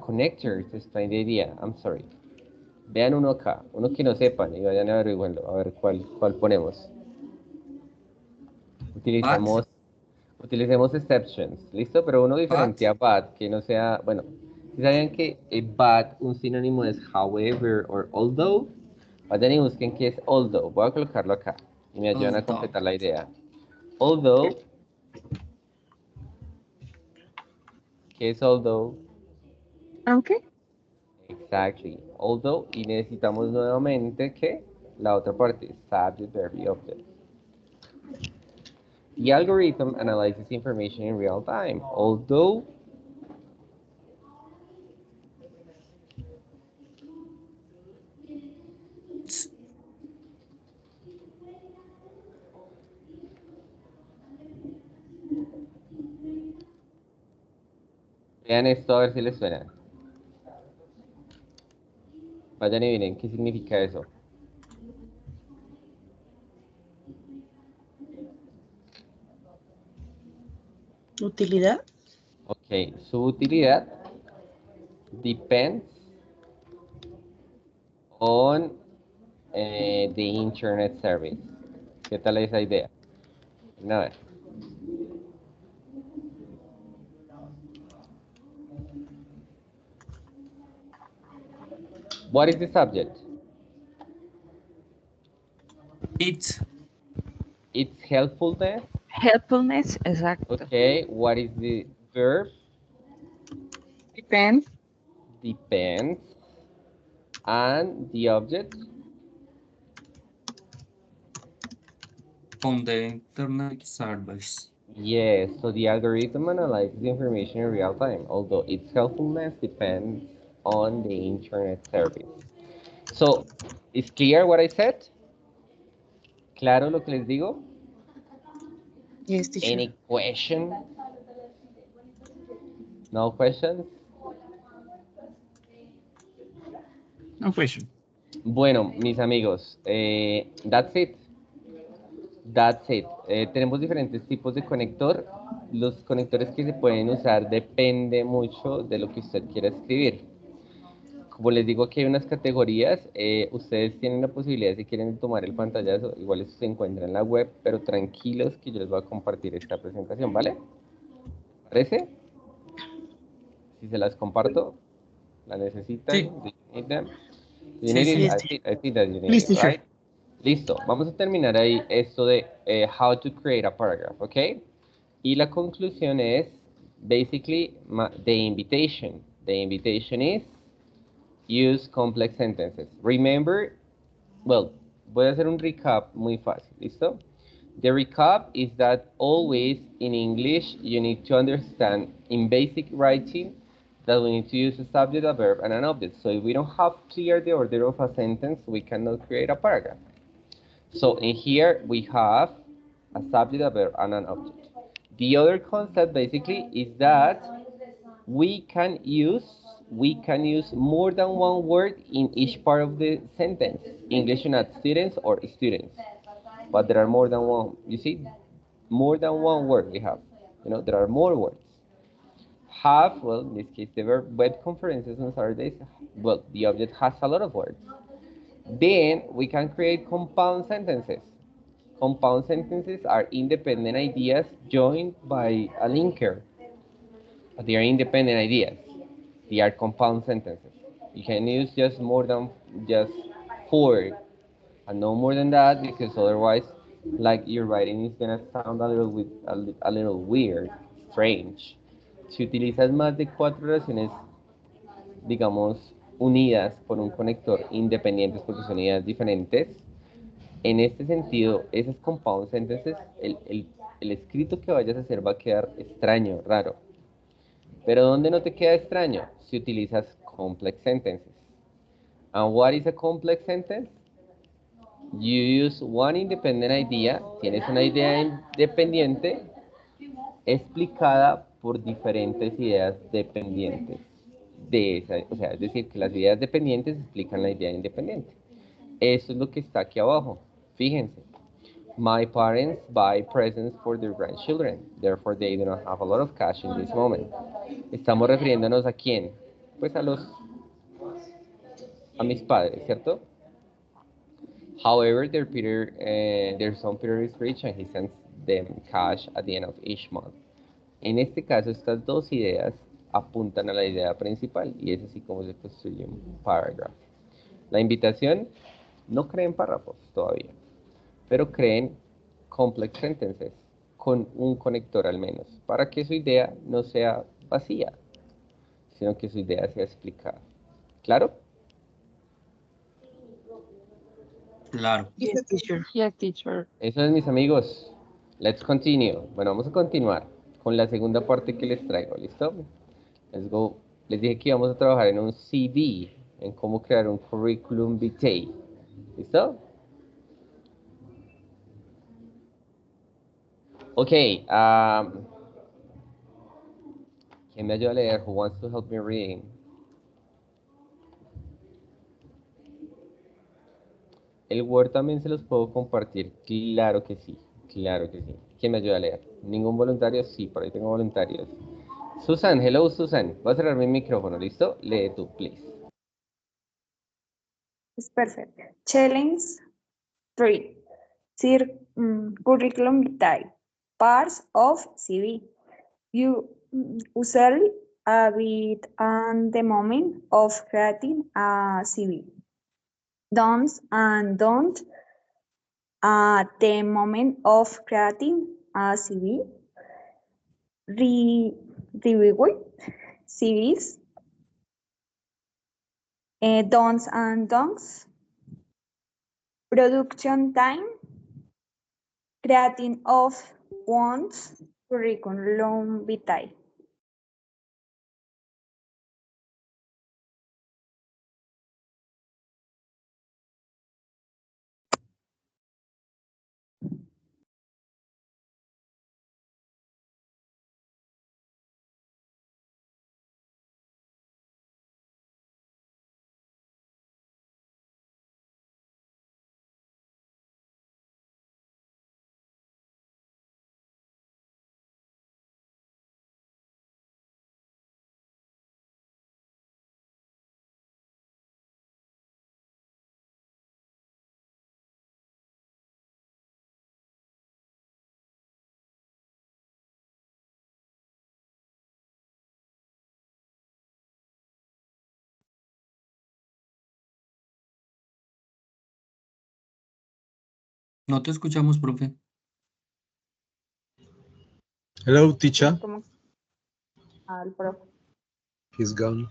connector to explain the idea. I'm sorry. Vean uno acá, uno que no sepan y vayan averiguando, a ver cuál ponemos. Utilicemos exceptions, ¿listo? Pero uno diferente a but, que no sea, bueno, si sabían que but, un sinónimo es however or although, vayan y busquen qué es although. Voy a colocarlo acá y me ayudan a completar la idea. Although, ¿qué es although? Aunque. Exactly. Although, y necesitamos nuevamente que la otra parte, subject, verb y object. The algorithm analyzes information in real time. Although, vean esto a ver si les suena. Vayan y miren qué significa eso. Utilidad. Ok, su utilidad depends on the internet service. ¿Qué tal esa idea? A ver. What is the subject? It's helpfulness. Helpfulness, exacto. Okay, what is the verb? Depends. Depends. And the object? on the internet service. Yes, so the algorithm analyzes the information in real time, although its helpfulness depends on the internet service. So, is clear what I said? ¿Claro lo que les digo? Yes, teacher. Any question? No questions? No question. Bueno, mis amigos, that's it. That's it. Tenemos diferentes tipos de conector. Los conectores que se pueden usar depende mucho de lo que usted quiera escribir. Como les digo, aquí hay unas categorías. Ustedes tienen la posibilidad, si quieren tomar el pantallazo, igual eso se encuentra en la web, pero tranquilos que yo les voy a compartir esta presentación, ¿vale? ¿Parece? Si se las comparto, ¿la necesitan? Sí, Do you need them? Do you sí, need it? sí. I think that you need Please, it, teacher. right? Listo, vamos a terminar ahí esto de how to create a paragraph, ¿ok? Y la conclusión es, basically, the invitation. The invitation is use complex sentences. Remember, well, voy a hacer un recap muy fácil, ¿listo? The recap is that always in English you need to understand in basic writing that we need to use a subject, a verb, and an object. So if we don't have clear the order of a sentence, we cannot create a paragraph. So in here we have a subject, a verb, and an object. The other concept basically is that we can use more than one word in each part of the sentence. English not students or students, but there are more than one. You see, more than one word we have. You know, there are more words. Have, well, in this case, the verb web conferences on Saturdays. Well, the object has a lot of words. Then we can create compound sentences. Compound sentences are independent ideas joined by a linker. They are independent ideas. They are compound sentences. You can use just more than just 4 and no more than that, because otherwise, like, your writing is gonna sound a little weird, strange. Si utilizas más de 4 oraciones, digamos, unidas por un conector, independientes porque son ideas diferentes, en este sentido, esas compound sentences, el escrito que vayas a hacer va a quedar extraño, raro. Pero ¿dónde no te queda extraño? Si utilizas complex sentences. And what is a complex sentence? You use one independent idea, tienes una idea independiente explicada por diferentes ideas dependientes de esa, o sea, es decir, que las ideas dependientes explican la idea independiente. Eso es lo que está aquí abajo. Fíjense. My parents buy presents for their grandchildren, therefore they do not have a lot of cash in this moment. Estamos refiriéndonos a quién? Pues a mis padres, ¿cierto? However, their son Peter is rich and he sends them cash at the end of each month. En este caso, estas dos ideas apuntan a la idea principal y es así como se construye un paragraph. La invitación, no creen párrafos todavía, pero creen complex sentences con un conector al menos, para que su idea no sea vacía, sino que su idea sea explicada. ¿Claro? Claro. Yes, teacher. Yes, teacher. Eso es, mis amigos. Let's continue. Bueno, vamos a continuar con la segunda parte que les traigo. ¿Listo? Let's go. Les dije que íbamos a trabajar en un CV, en cómo crear un curriculum vitae. ¿Listo? Ok. ¿Quién me ayuda a leer? Who wants to help me reading? El Word también se los puedo compartir. Claro que sí. Claro que sí. ¿Quién me ayuda a leer? ¿Ningún voluntario? Sí, por ahí tengo voluntarios. Susan, hello Susan. Voy a cerrar mi micrófono, ¿listo? Lee tú, please. It's perfect. Challenge 3. Curriculum vitae. Parts of CV. You usually a bit at the moment of creating a CV. Don'ts and don't at the moment of creating a CV. Reviewing CVs. Don'ts and don'ts. Production time. Creating of one's curriculum vitae. No te escuchamos, profe. Hello, teacher. Como al profe. He's gone.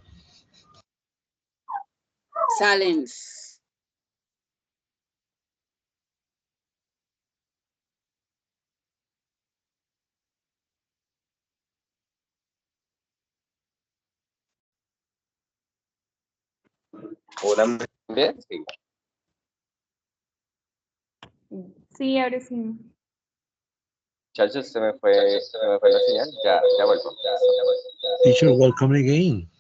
Silence. Hola, ¿me ven? Sí. Sí, ahora sí. Muchachos, se me fue la señal. Ya vuelvo. Teacher, welcome again.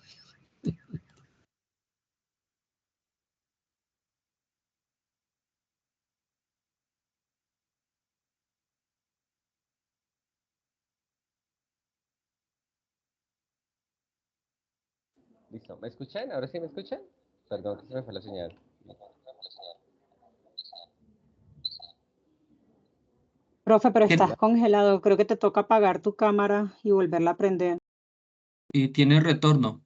Listo. ¿Me escuchan? ¿Ahora sí me escuchan? Perdón que se me fue la señal. Profe, pero ¿Qué- estás congelado. Creo que te toca apagar tu cámara y volverla a prender. Y tiene retorno.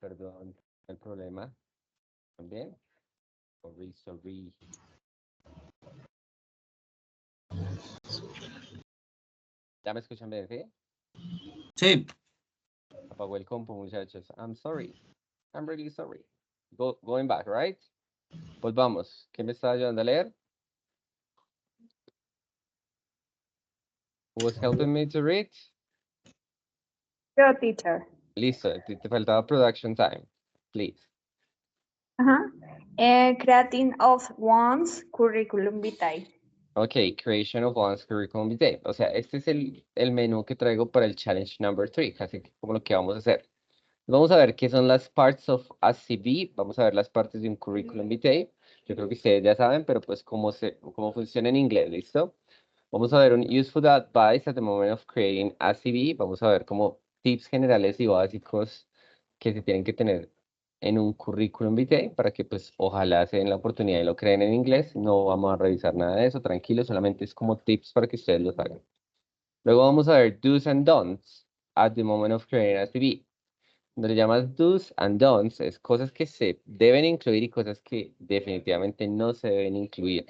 Perdón, el problema. ¿También? Sorry. ¿Ya me escuchan bien, sí? Sí. Apagó el compu, muchachos. I'm sorry. I'm really sorry. Going back, right? Volvamos. ¿Quién me está ayudando a leer? Who was helping me to read? Yo, teacher. Listo. Te faltaba production time. Please. Ajá. Creating of one's curriculum vitae. Ok, creation of one's curriculum vitae. O sea, este es el menú que traigo para el challenge number 3, así que como lo que vamos a hacer. Vamos a ver qué son las parts of a CV. Vamos a ver las partes de un curriculum vitae. Yo creo que ustedes ya saben, pero pues cómo funciona en inglés, ¿listo? Vamos a ver un useful advice at the moment of creating a CV. Vamos a ver como tips generales y básicos que se tienen que tener en un currículum vitae para que pues ojalá se den la oportunidad y lo creen en inglés. No vamos a revisar nada de eso, tranquilo, solamente es como tips para que ustedes lo hagan. Luego vamos a ver do's and don'ts at the moment of creating a CV. Cuando le llamas do's and don'ts, es cosas que se deben incluir y cosas que definitivamente no se deben incluir.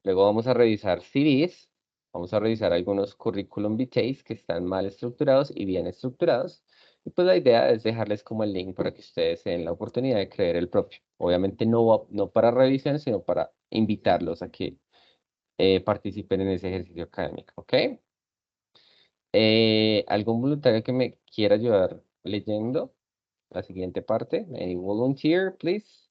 Luego vamos a revisar CVs, vamos a revisar algunos curriculum vitae que están mal estructurados y bien estructurados. Y pues la idea es dejarles como el link para que ustedes se den la oportunidad de crear el propio. Obviamente no para revisión, sino para invitarlos a que participen en ese ejercicio académico, ¿ok? ¿Algún voluntario que me quiera ayudar leyendo la siguiente parte? Any volunteer, please?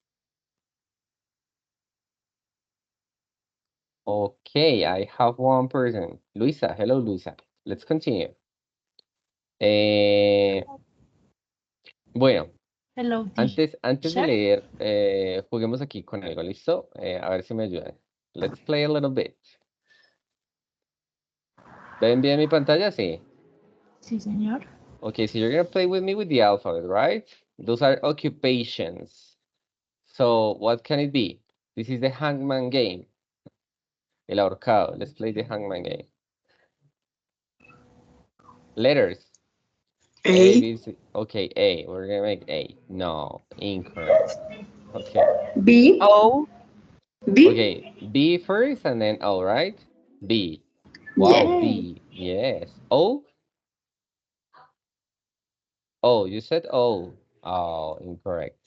Okay, I have one person. Luisa, hello Luisa. Let's continue. Bueno, Hello, antes de teacher. leer, juguemos aquí con algo, ¿listo? A ver si me ayudan. Let's play a little bit. ¿Ven bien mi pantalla? Sí. Sí, señor. Okay, so you're gonna play with me with the alphabet, right? Those are occupations. So what can it be? This is the hangman game. El ahorcado. Let's play the hangman game. Letters. A, B, C. Okay, A. We're gonna make A. No, incorrect. Okay. B. O. B. Okay, B first and then O, right? B. Wow, Yeah. B. Yes. O? Oh, you said O. Oh, incorrect.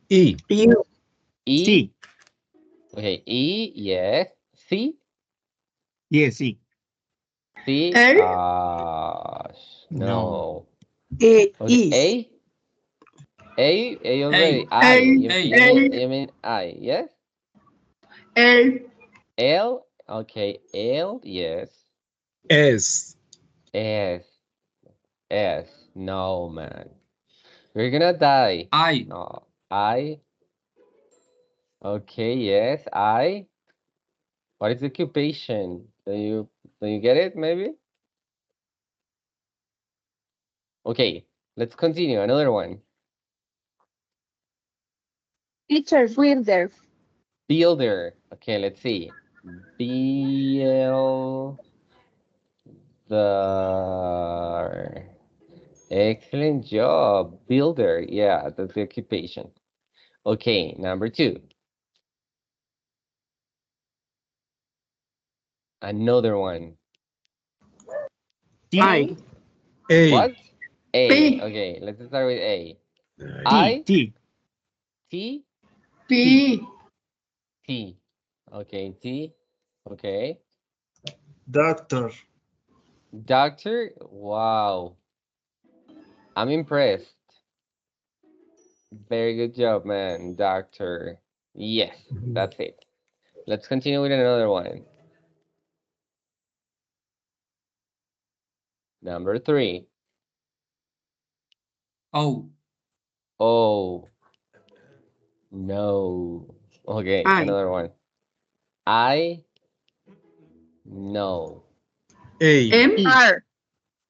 E. U. E? Sí. Okay, E, yes. C? Yes, sí. C? L. No. No. E. Okay, Is. A? A already. Hey, I. L. hey. You mean I, yes? L. L? Okay, L, yes. S. S. S. No, man. You're gonna die. I. No. I. Okay, yes. I. What is occupation? Do you get it, maybe? Okay, let's continue. Another one. Teacher, builder. Builder. Okay, let's see. B-L... The... Excellent job. Builder. Yeah, that's the occupation. Okay, number 2. Another one. I. A. What? A. P. Okay, let's start with A. T. I, T. T, P. T. Okay, T. Okay. Doctor. Doctor. Wow. I'm impressed. Very good job, man. Doctor. Yes, that's it. Let's continue with another one. Number 3. Oh. Oh. No. Okay, I. another one. I no. A. M. E. R.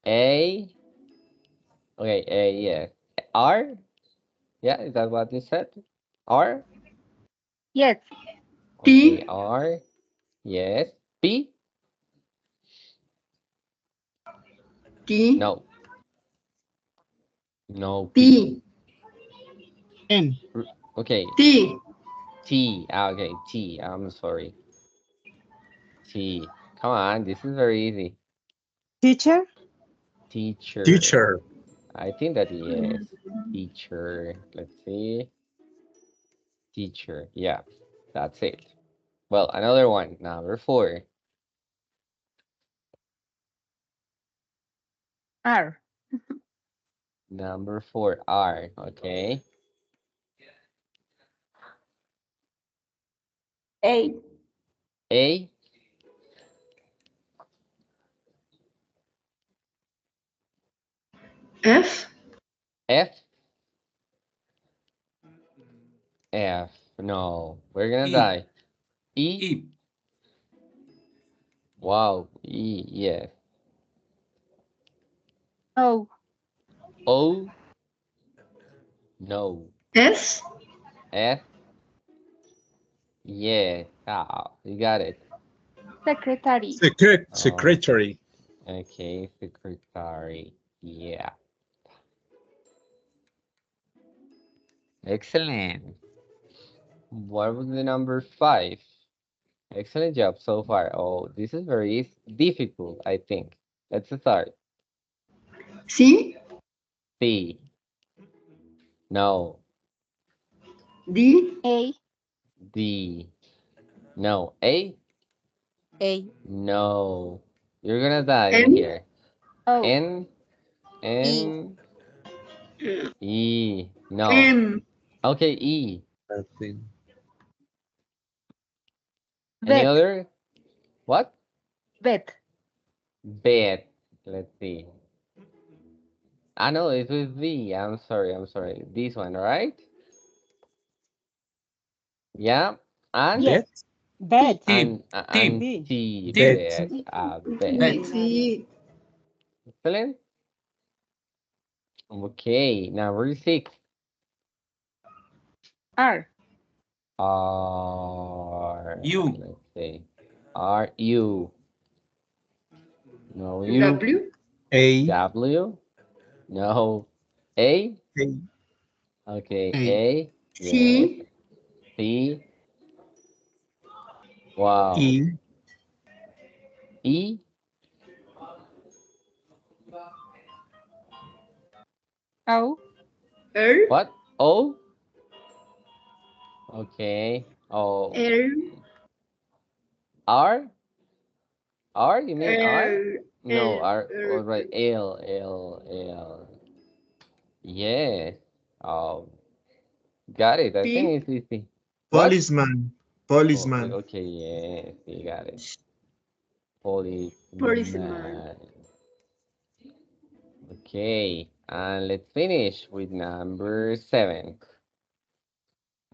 A. Okay, A, yeah. R? Yeah, is that what you said? R? Yes. Okay, P. R. Yes. P? T. No. No P. T. N. Okay. T. T. Okay, T. I'm sorry. T. Come on, this is very easy. Teacher? Teacher. Teacher. I think that yes. Teacher. Let's see. Teacher. Yeah, that's it. Well, another one. Number 4. R. Number 4. R. Okay. A. A. F. F. F. No, we're gonna E. die. E. E. Wow. E. Yeah. O. O. No. S. F. Yeah. Ah, you got it. Secretary. Oh, Secretary. okay. Secretary. Yeah. Excellent. What was the number 5? Excellent job so far. Oh, this is very difficult, I think. Let's start. C. C. No. D. A. D. No. A. A. No. You're gonna die in M. here. O. N. E. N. E. No. M. Okay, E. Nothing. Any Vet. other? What? Vet. Bed. Let's see. I know it was V. I'm sorry. I'm sorry. This one, right? Yeah. And Yes. Bet. T. and T. T. Bet. Bed. Bed. Bet. C. Excellent. Okay. Number 6. R. R. U. Let's see. R. U. No U. W. A. W. No. A. A. Okay. A. A. Yes. C. C. Wow. E. E. R. O. What? O. Okay. O. L. R. R. You mean R? L. No. L. R. L. All right. L. L. L. Yes. Oh. Got it. I P. think it's easy. What? Policeman. Oh, Policeman. okay. Yes. You got it. Policeman. Policeman. Okay, and let's finish with number 7.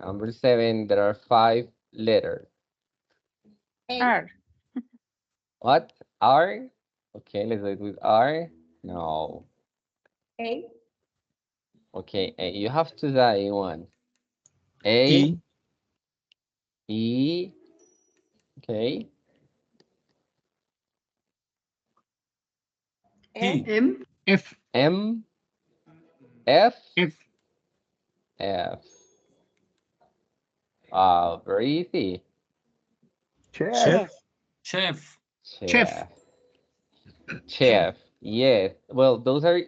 Number 7, there are 5 letters. R. What? R? Okay, let's do it with R. No. A. Okay, you have to die in one. A. E. E. Okay. T. M. F. M. F? F. F. Very easy. Chef. Chef. Chef. Chef. Yes. Well, those are,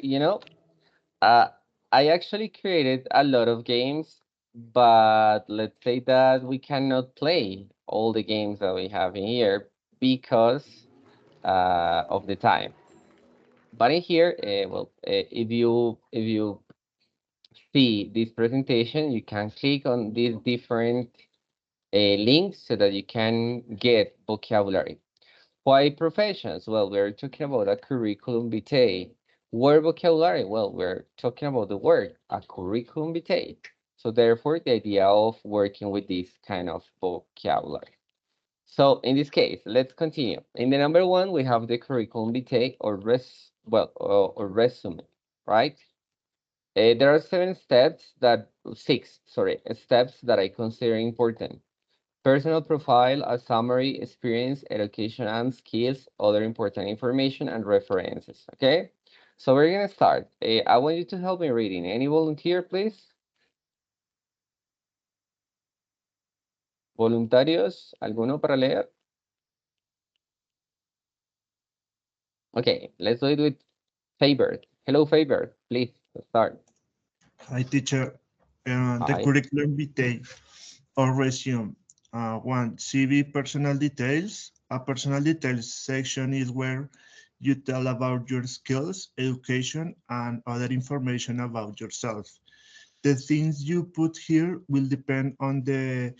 uh, I actually created a lot of games, but let's say that we cannot play all the games that we have in here because of the time. But in here, if you see this presentation, you can click on these different links so that you can get vocabulary. Why professions? Well, we're talking about a curriculum vitae. Word vocabulary? Well, we're talking about the word, a curriculum vitae. So therefore, the idea of working with this kind of vocabulary. So in this case, let's continue. In the number one, we have the curriculum vitae or resume, right? There are six steps that I consider important. Personal profile, a summary, experience, education and skills, other important information, and references. Okay, so we're gonna start. I want you to help me reading. Any volunteer, please? Voluntarios, ¿alguno para leer? Okay, let's do it with Faber. Hello, Faber. Please start. Hi, teacher. The Hi. curriculum vitae or resume. One, CV personal details. A personal details section is where you tell about your skills, education, and other information about yourself. The things you put here will depend on they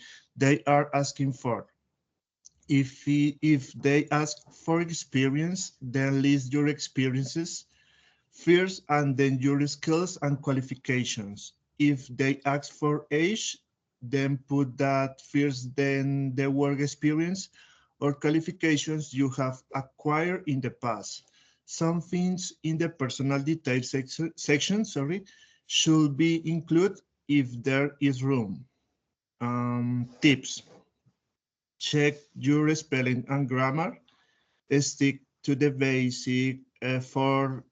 are asking for. If they ask for experience, then list your experiences first and then your skills and qualifications. If they ask for age, then put that first, then the work experience or qualifications you have acquired in the past. Some things in the personal details section, should be included if there is room. Tips. Check your spelling and grammar. Stick to the basic for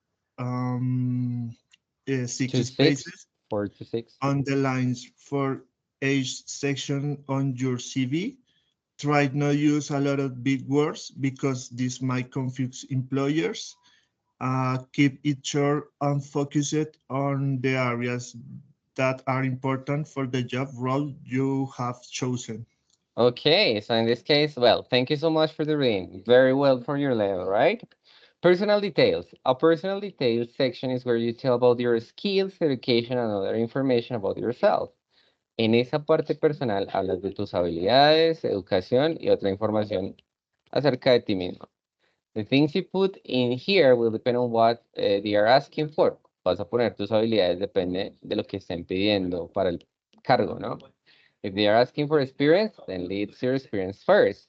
6 spaces. 4 to 6. Underlines for age section on your CV. Try not use a lot of big words because this might confuse employers. Keep it short and focus it on the areas that are important for the job role you have chosen. Okay, so in this case, well, thank you so much for the reading. Very well for your level, right? Personal details. A personal details section is where you tell about your skills, education, and other information about yourself. En esa parte personal hablas de tus habilidades, educación y otra información acerca de ti mismo. The things you put in here will depend on what they are asking for. Vas a poner tus habilidades, depende de lo que estén pidiendo para el cargo, ¿no? If they are asking for experience, then list your experience first.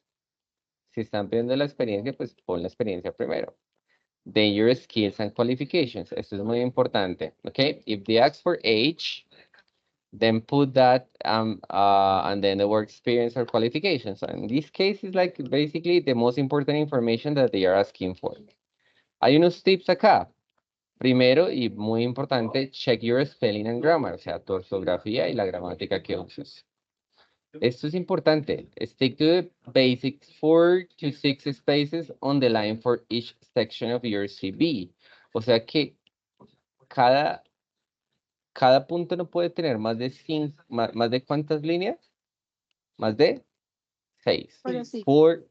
Si están pidiendo la experiencia, pues pon la experiencia primero. Then your skills and qualifications. Esto es muy importante, okay? If they ask for age, then put that and then the work experience or qualifications. So in this case, it's like basically the most important information that they are asking for. Hay unos tips acá. Primero, y muy importante, check your spelling and grammar, o sea, tu ortografía y la gramática que uses. Esto es importante. Stick to the basic 4 to 6 spaces on the line for each section of your CV. O sea que cada punto no puede tener más de 5, más de cuántas líneas? Más de 6. 4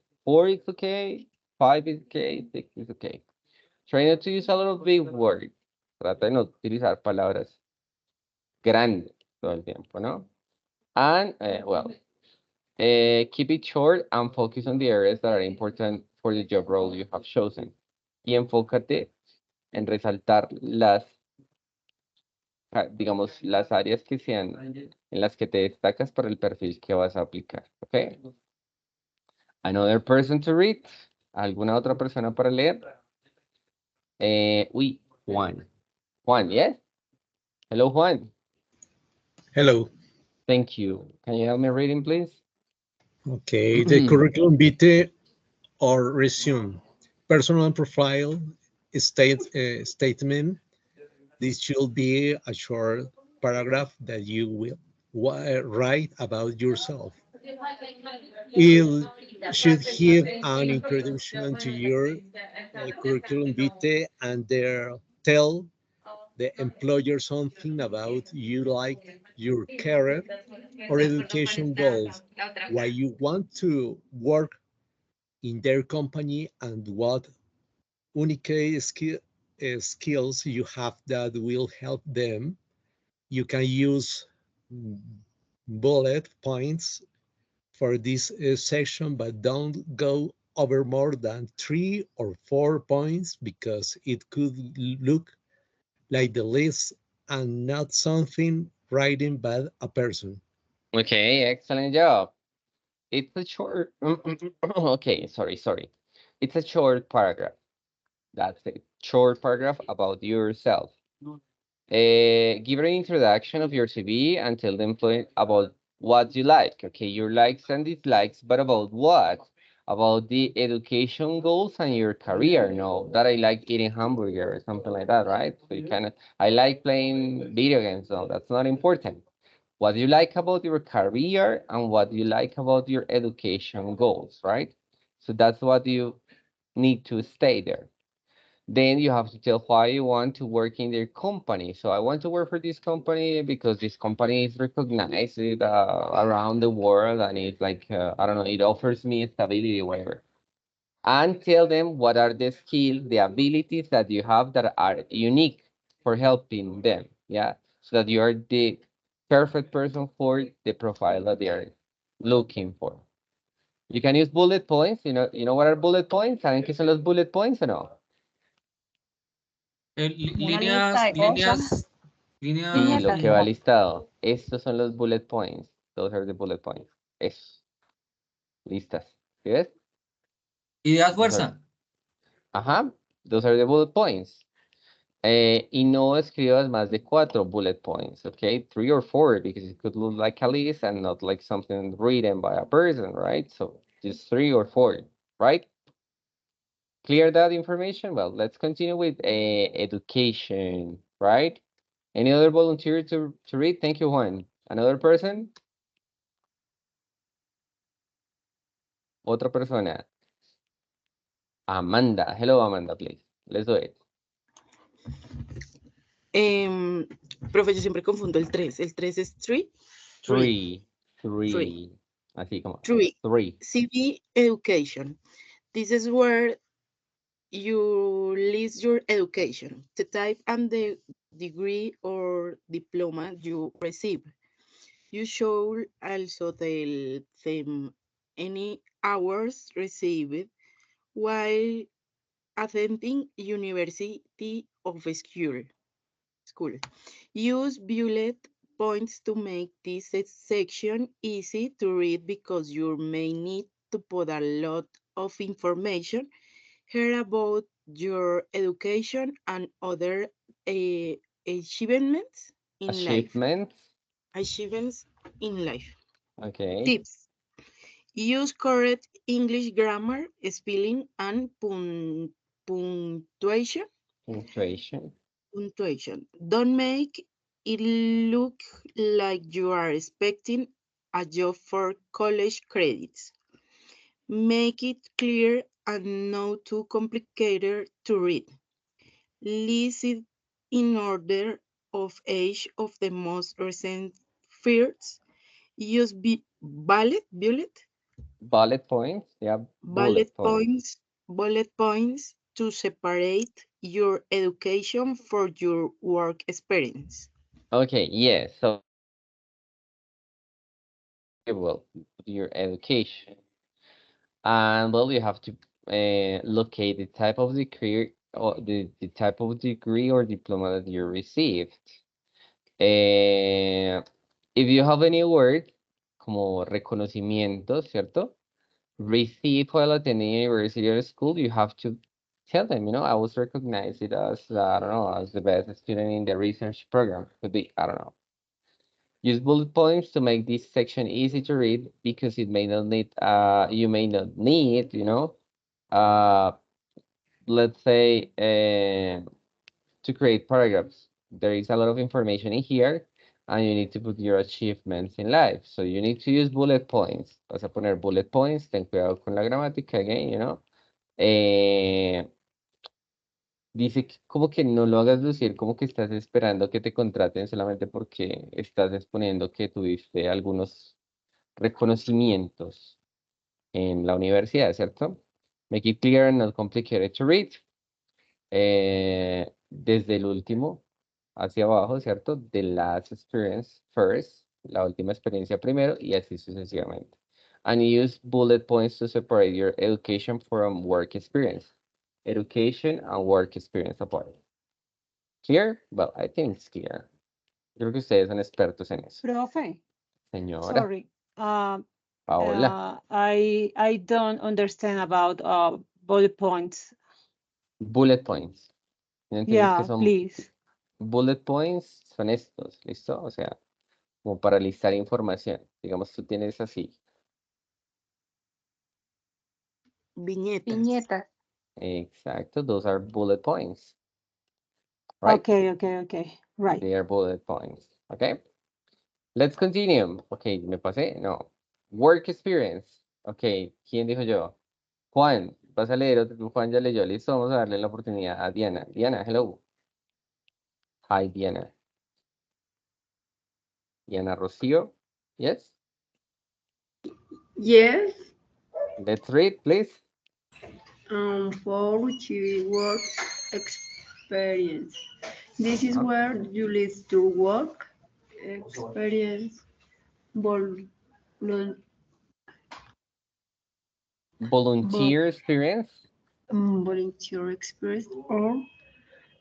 is okay, 5 is okay, 6 is okay. Try not to use a lot of big words. Trata de no utilizar palabras grandes todo el tiempo, ¿no? And, keep it short and focus on the areas that are important for the job role you have chosen. Y enfócate en resaltar digamos, las áreas que sean en las que te destacas para el perfil que vas a aplicar, ¿ok? Another person to read. ¿Alguna otra persona para leer? Juan. Juan, yes? Hello, Juan. Hello. Thank you. Can you help me reading, please? Okay, the curriculum vitae or resume, personal profile, statement, This should be a short paragraph that you will write about yourself. It should give an introduction to your curriculum vitae and tell the employer something about you, like your career or education goals, why you want to work in their company, and what unique skills you have that will help them. You can use bullet points for this section, but don't go over more than 3 or 4 points, because it could look like the list and not something writing by a person. Okay, excellent job. It's a short, okay, sorry. It's a short paragraph. That's it. Short paragraph about yourself. Give an introduction of your CV and tell the employee about what you like. Okay, your likes and dislikes, but about what? About the education goals and your career. No, that I like eating hamburger or something like that, right? So you kind of, I like playing video games. No, that's not important. What you like about your career and what you like about your education goals, right? So that's what you need to stay there. Then you have to tell why you want to work in their company. So I want to work for this company because this company is recognized around the world, and it's like, I don't know, it offers me stability, whatever. And tell them what are the skills, the abilities that you have that are unique for helping them. Yeah. So that you are the perfect person for the profile that they are looking for. You can use bullet points. You know what are bullet points? ¿Saben qué son los bullet points o no? Una lista de cosas. Sí, lo que va listado. Estos son los bullet points. Those are the bullet points. Eso. Listas. ¿Sí ves? Ideas fuerza. Ajá. Those are the bullet points. Y no escribas más de 4 bullet points, okay? 3 or 4, because it could look like a list and not like something written by a person, right? So just 3 or 4, right? Clear that information? Well, let's continue with education, right? Any other volunteer to read? Thank you, Juan. Another person? Otra persona. Amanda. Hello, Amanda, please. Let's do it. Profe, yo siempre confundo el 3. El 3 es 3. Three. Así como. 3. Three. CV education. This is where you list your education, the type and the degree or diploma you receive. You should also tell them any hours received while attending University of School. Use bullet points to make this section easy to read, because you may need to put a lot of information here about your education and other achievements in life. Achievements in life. Okay. Tips. Use correct English grammar, spelling, and punctuation. Punctuation. Don't make it look like you are expecting a job for college credits. Make it clear and not too complicated to read. List it in order of age of the most recent first. Use bullet points. Yeah. Bullet points to separate your education for your work experience. Okay, yes. So, well, your education. And well, you have to locate the type of degree or the type of degree or diploma that you received. If you have any word como reconocimiento, ¿cierto? Receive while attending university or school, you have to tell them, I was recognized as, I don't know, as the best student in the research program. Could be, I don't know. Use bullet points to make this section easy to read, because it may not need, you may not need, let's say, to create paragraphs there is a lot of information in here, and you need to put your achievements in life. So you need to use bullet points. Vas a poner bullet points, ten cuidado con la gramática, again, you know. Dice que como que no lo hagas lucir como que estás esperando que te contraten solamente porque estás exponiendo que tuviste algunos reconocimientos en la universidad, ¿cierto? Make it clear and not complicated to read. Desde el último hacia abajo, ¿cierto? The last experience first, la última experiencia primero y así sucesivamente. And use bullet points to separate your education from work experience. Education and work experience apart. Clear? Well, I think it's clear. Yo creo que ustedes son expertos en eso. Profe, Señora sorry. Paola, I don't understand about bullet points. bullet points. ¿No entiendes Yeah, qué son please. bullet points? Son estos, ¿listo? O sea, como para listar información. Digamos, tú tienes así. Viñetas. Viñetas. Exacto, those are bullet points. Right? Okay. Right. They are bullet points. Okay? Let's continue. Okay, ¿me pasé? No. Work experience. Okay, ¿quién dijo yo? Juan, vas a leer, Juan ya leyó, listo, vamos a darle la oportunidad a Diana. Diana, hello. Hi, Diana. Diana Rocío, yes? Yes, Let's read, please. for work experience. This is where you lead to work experience, Volunteer experience. volunteer experience, or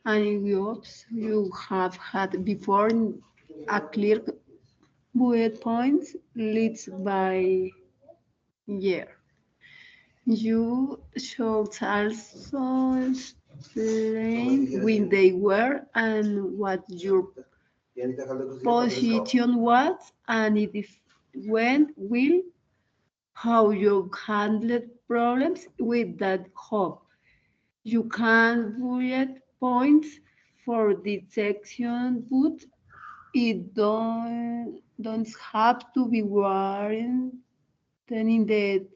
any jobs you have had before. A clear bullet points leads by year. You should also explain when they were and what your position was, and if when will how you handled problems with that job. You can bullet points for this section, but it don't have to be written in the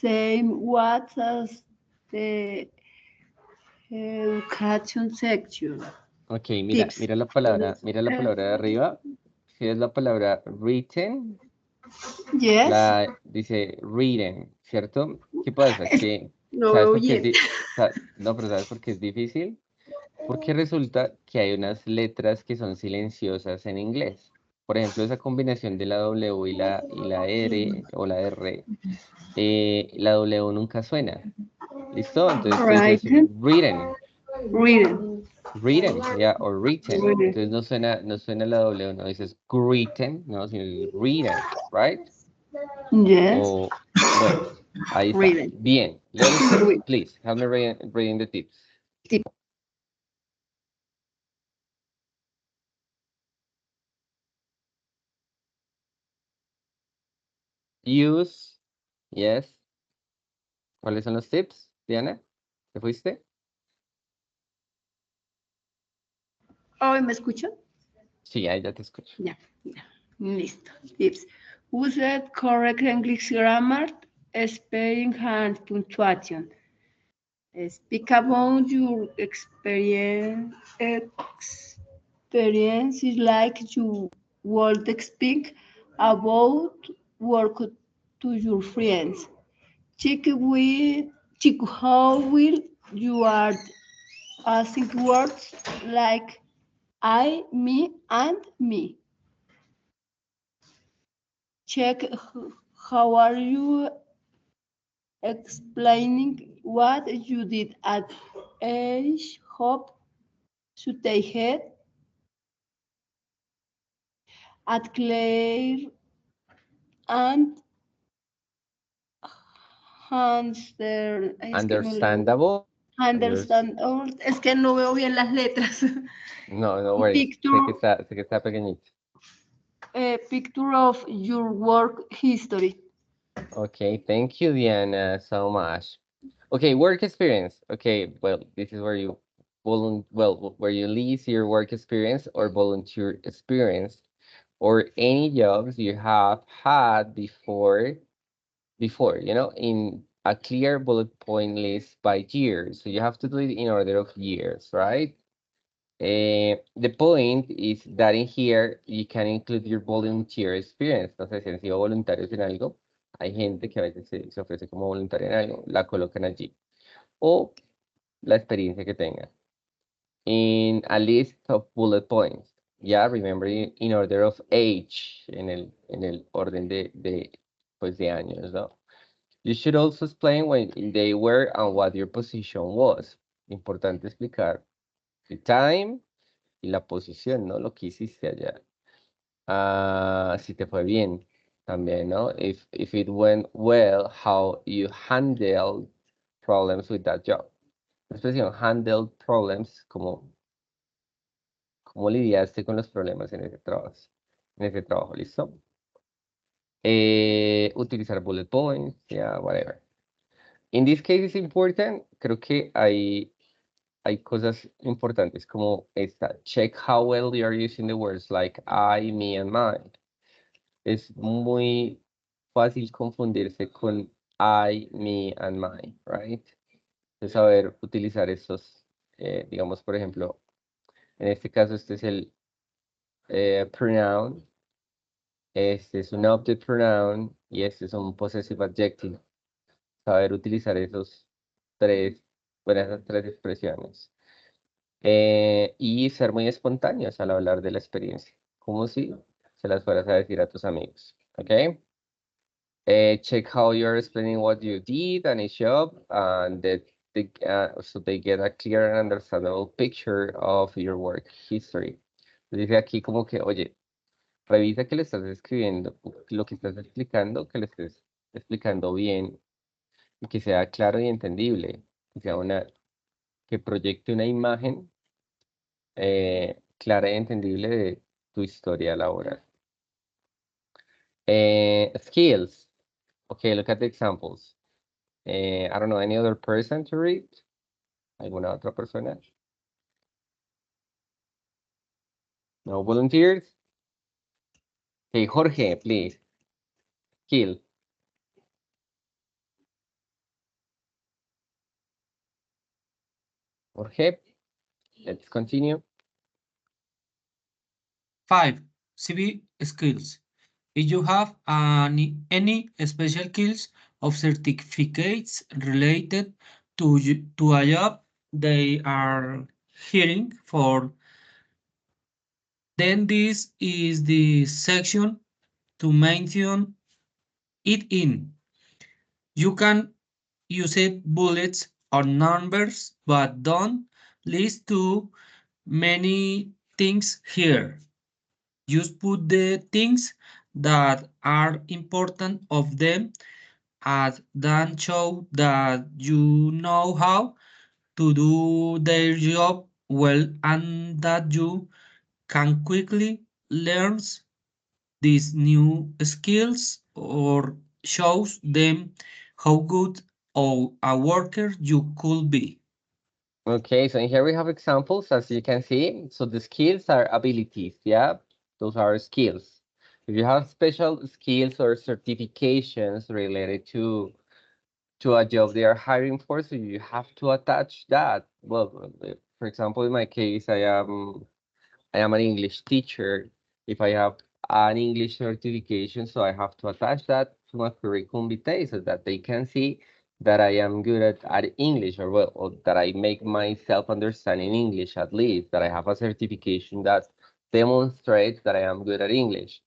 same words as the education section. Ok, mira, Tips. mira la palabra de arriba. Si es la palabra written, Yes. dice reading, ¿cierto? ¿Qué pasa? Que, No ¿sabes lo por qué oye. no, pero ¿sabes por qué es difícil? Porque resulta que hay unas letras que son silenciosas en inglés. Por ejemplo, esa combinación de la W y la R o la R, la W nunca suena. ¿Listo? Entonces tú dices written. Written, yeah, or written. Entonces no suena la W, no dices written, no, sino written, right? Yes. O, bueno, ahí está. Written. Bien. Let's, please, help me reading the tips. Use, yes. ¿Cuáles son los tips, Diana? ¿Te fuiste? ¿Hoy me escuchan? Sí, ahí ya te escucho. Ya. Listo. Tips. Use correct English grammar, spelling, and punctuation. Speak about your experiences like you would speak about work to your friends. Check how will you are asking words like I, me, and me. Check how are you explaining what you did at each hop should they had at Claire and Understandable. Es que no veo bien las letras. No worries. Sé que está pequeñito. Picture of your work history. Okay, thank you, Diana, so much. Okay, work experience. Okay, well, this is where you where you list your work experience or volunteer experience, or any jobs you have had before, in a clear bullet point list by year. So you have to do it in order of years, right? The point is that in here you can include your volunteer experience. Entonces, si han sido voluntarios en algo, hay gente que a veces se ofrece como voluntaria en algo, la colocan allí. O la experiencia que tengan. In a list of bullet points. Yeah, remember in order of age, en el orden pues de años, ¿no? You should also explain when they were and what your position was. Importante explicar the time y la posición, ¿no? Lo que hiciste allá. Si te fue bien también, ¿no? If it went well, how you handled problems with that job. La expresión handled problems, como cómo lidiaste con los problemas en ese trabajo, ¿listo? Utilizar bullet points, yeah, whatever. In this case is important, creo que hay cosas importantes como esta. Check how well you are using the words like I, me, and mine. Es muy fácil confundirse con I, me, and mine, right? Es saber utilizar esos, digamos, por ejemplo, en este caso este es el pronoun, este es un object pronoun y este es un possessive adjective. Saber utilizar esas tres expresiones. Y ser muy espontáneos al hablar de la experiencia, como si se las fueras a decir a tus amigos, ¿ok? Check how you're explaining what you did and each job, and so they get a clear and understandable picture of your work history. Dice aquí como que, oye, revisa que le estás escribiendo, lo que estás explicando, que le estés explicando bien y que sea claro y entendible, que proyecte una imagen clara y entendible de tu historia laboral. Skills. Okay, look at the examples. I don't know, any other person to read? ¿Alguna otra persona? No volunteers? Okay, Jorge, please. Skill. Jorge, let's continue. 5. CV skills. If you have any special skills of certificates related to a job they are hiring for, then this is the section to mention it in. You can use it bullets or numbers, but don't list too many things here. Just put the things that are important of them and then show that you know how to do their job well and that you can quickly learn these new skills or shows them how good of a worker you could be. Okay, so in here we have examples, as you can see. So the skills are abilities, yeah? Those are skills. If you have special skills or certifications related to a job they are hiring for, so you have to attach that. Well, for example, in my case, I am an English teacher. If I have an English certification, so I have to attach that to my curriculum vitae so that they can see that I am good at English, or that I make myself understand in English at least, that I have a certification that demonstrates that I am good at English.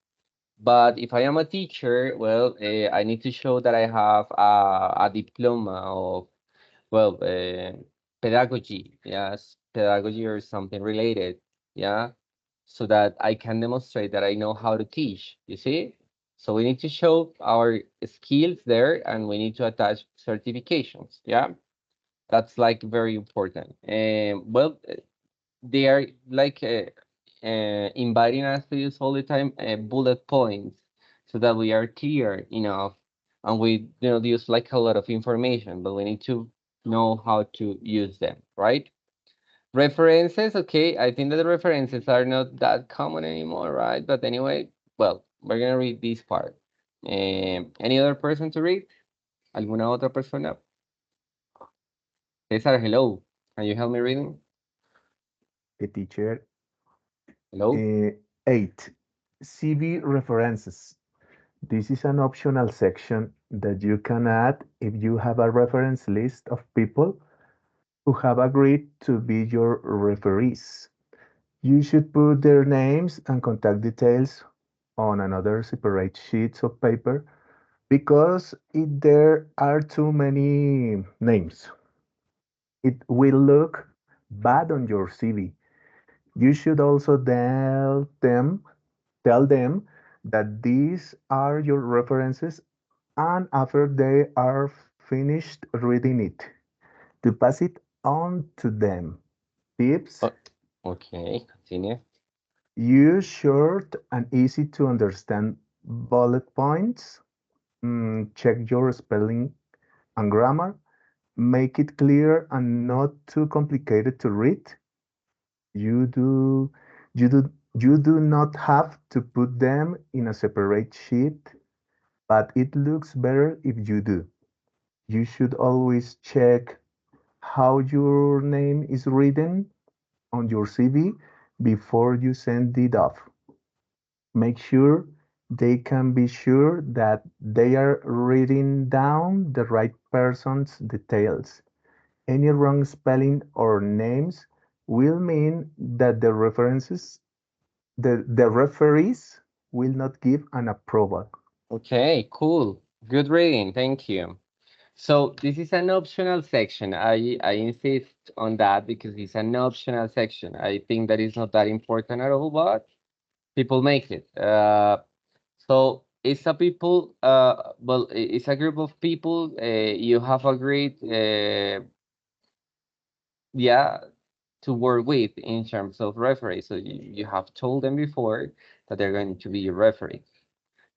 But if I am a teacher, well, I need to show that I have a diploma of, well, pedagogy, yes, pedagogy or something related, yeah, so that I can demonstrate that I know how to teach, you see? So we need to show our skills there and we need to attach certifications, yeah? That's like very important. And well, they are like inviting us to use all the time bullet points so that we are clear enough and we use like a lot of information, but we need to know how to use them, right? References, okay. I think that the references are not that common anymore, right? But anyway, well, we're gonna read this part. Any other person to read? ¿Alguna otra persona? Cesar, hello. Can you help me reading? The teacher. Hello? 8. CV references. This is an optional section that you can add if you have a reference list of people who have agreed to be your referees. You should put their names and contact details on another separate sheets of paper because if there are too many names, it will look bad on your CV. You should also tell them that these are your references and after they are finished reading it, to pass it on to them. Tips: Okay, continue. use short and easy to understand bullet points. Check your spelling and grammar. Make it clear and not too complicated to read. You do, you do not have to put them in a separate sheet, but it looks better if you do. You should always check how your name is written on your CV before you send it off. Make sure they can be sure that they are writing down the right person's details. Any wrong spelling or names will mean that the referees will not give an approval. Okay, cool. Good reading, thank you. So this is an optional section. I insist on that because it's an optional section. I think that is not that important at all, but people make it. So it's a people, well, it's a group of people you have agreed, yeah, to work with in terms of referee. So you have told them before that they're going to be your referee.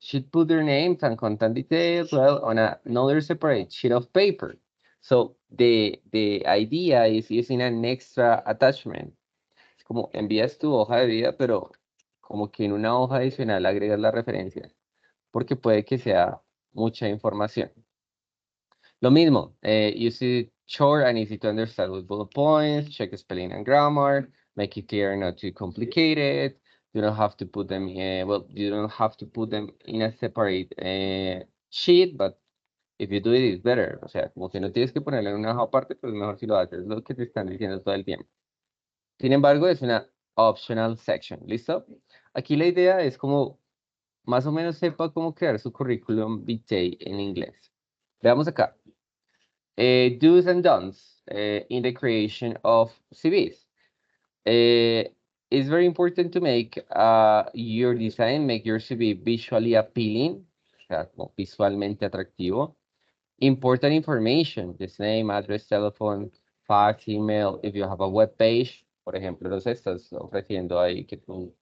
Should put their names and contact details well on another separate sheet of paper. So the idea is using an extra attachment. Es como envías tu hoja de vida, pero como que en una hoja adicional agregas la referencia, porque puede que sea mucha información. Lo mismo, use it short and easy to understand with bullet points, check spelling and grammar, make it clear, not too complicated. You don't have to put them, well, you don't have to put them in a separate sheet, but if you do it, it's better. O sea, como que no tienes que ponerlo en una hoja aparte, pues mejor si lo haces, lo que te están diciendo todo el tiempo. Sin embargo, es una optional section, ¿listo? Aquí la idea es como, más o menos sepa cómo crear su currículum vitae en inglés. Veamos acá. Do's and don'ts in the creation of CVs. It's very important to make your design, make your CV visually appealing, o sea, como visualmente atractivo. Important information, just name, address, telephone, fax, email. If you have a web page, por ejemplo, no sé, estás ofreciendo ahí que tú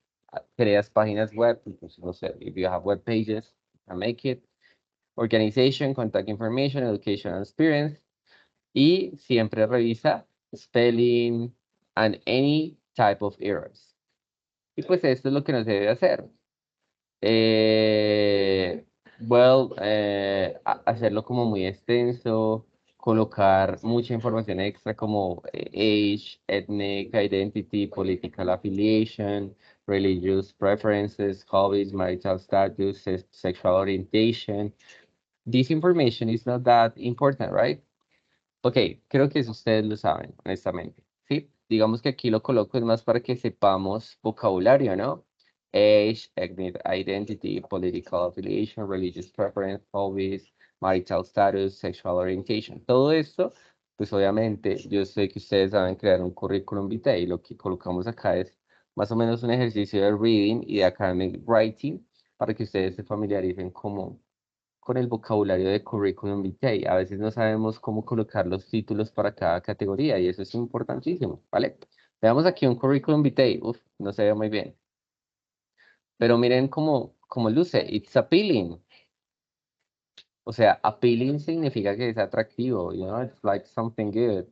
creas páginas web, entonces, no sé, if you have web pages, make it. Organization, contact information, education and experience. Y siempre revisa spelling and any type of errors. Y pues esto es lo que no se debe hacer. Hacerlo como muy extenso, colocar mucha información extra como age, ethnic identity, political affiliation, religious preferences, hobbies, marital status, sexual orientation. This information is not that important, right? Ok, creo que eso ustedes lo saben, honestamente. Sí, digamos que aquí lo coloco es más para que sepamos vocabulario, ¿no? Age, ethnic identity, political affiliation, religious preference, hobbies, marital status, sexual orientation. Todo esto, pues obviamente, yo sé que ustedes saben crear un currículum vitae y lo que colocamos acá es más o menos un ejercicio de reading y de academic writing para que ustedes se familiaricen con el vocabulario de curriculum vitae. A veces no sabemos cómo colocar los títulos para cada categoría y eso es importantísimo, ¿vale? Veamos aquí un curriculum vitae. Uf, no se ve muy bien. Pero miren cómo luce. It's appealing. O sea, appealing significa que es atractivo, you know, it's like something good.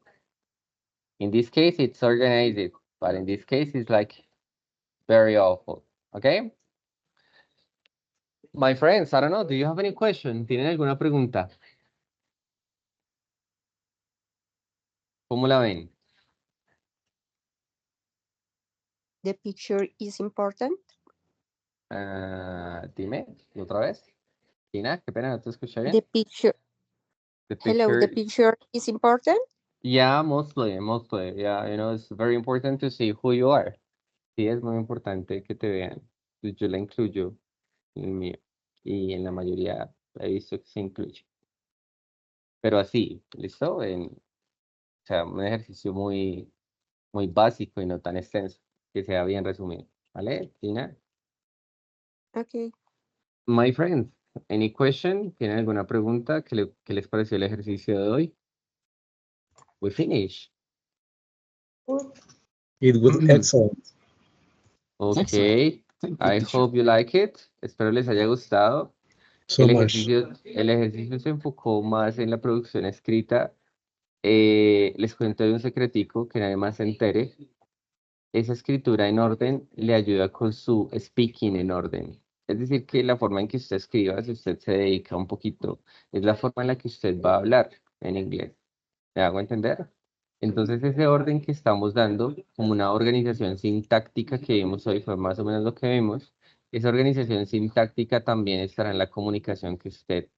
In this case, it's organized, but in this case, it's like very awful. Okay? My friends, I don't know, do you have any question? ¿Tienen alguna pregunta? ¿Cómo la ven? The picture is important. Dime, otra vez. Tina, qué pena, no te escuché bien. The picture. The Hello, the picture is important. Yeah, mostly. Yeah, you know, it's very important to see who you are. Sí, es muy importante que te vean. Pues yo la incluyo en el mío. Y en la mayoría he visto que se incluye. Pero así, ¿listo? O sea, un ejercicio muy, muy básico y no tan extenso, que sea bien resumido. ¿Vale, Tina? Okay. My friends, any question? ¿Tienen alguna pregunta? ¿Qué les pareció el ejercicio de hoy? We finish. It was excellent. Okay, I hope you like it. Espero les haya gustado. So El much. ejercicio se enfocó más en la producción escrita. Les cuento de un secretico que nadie más se entere. Esa escritura en orden le ayuda con su speaking en orden. Es decir, que la forma en que usted escriba, si usted se dedica un poquito, es la forma en la que usted va a hablar en inglés. ¿Me hago entender? Entonces, ese orden que estamos dando, como una organización sintáctica que vimos hoy, fue más o menos lo que vimos. Esa organización sintáctica también estará en la comunicación que usted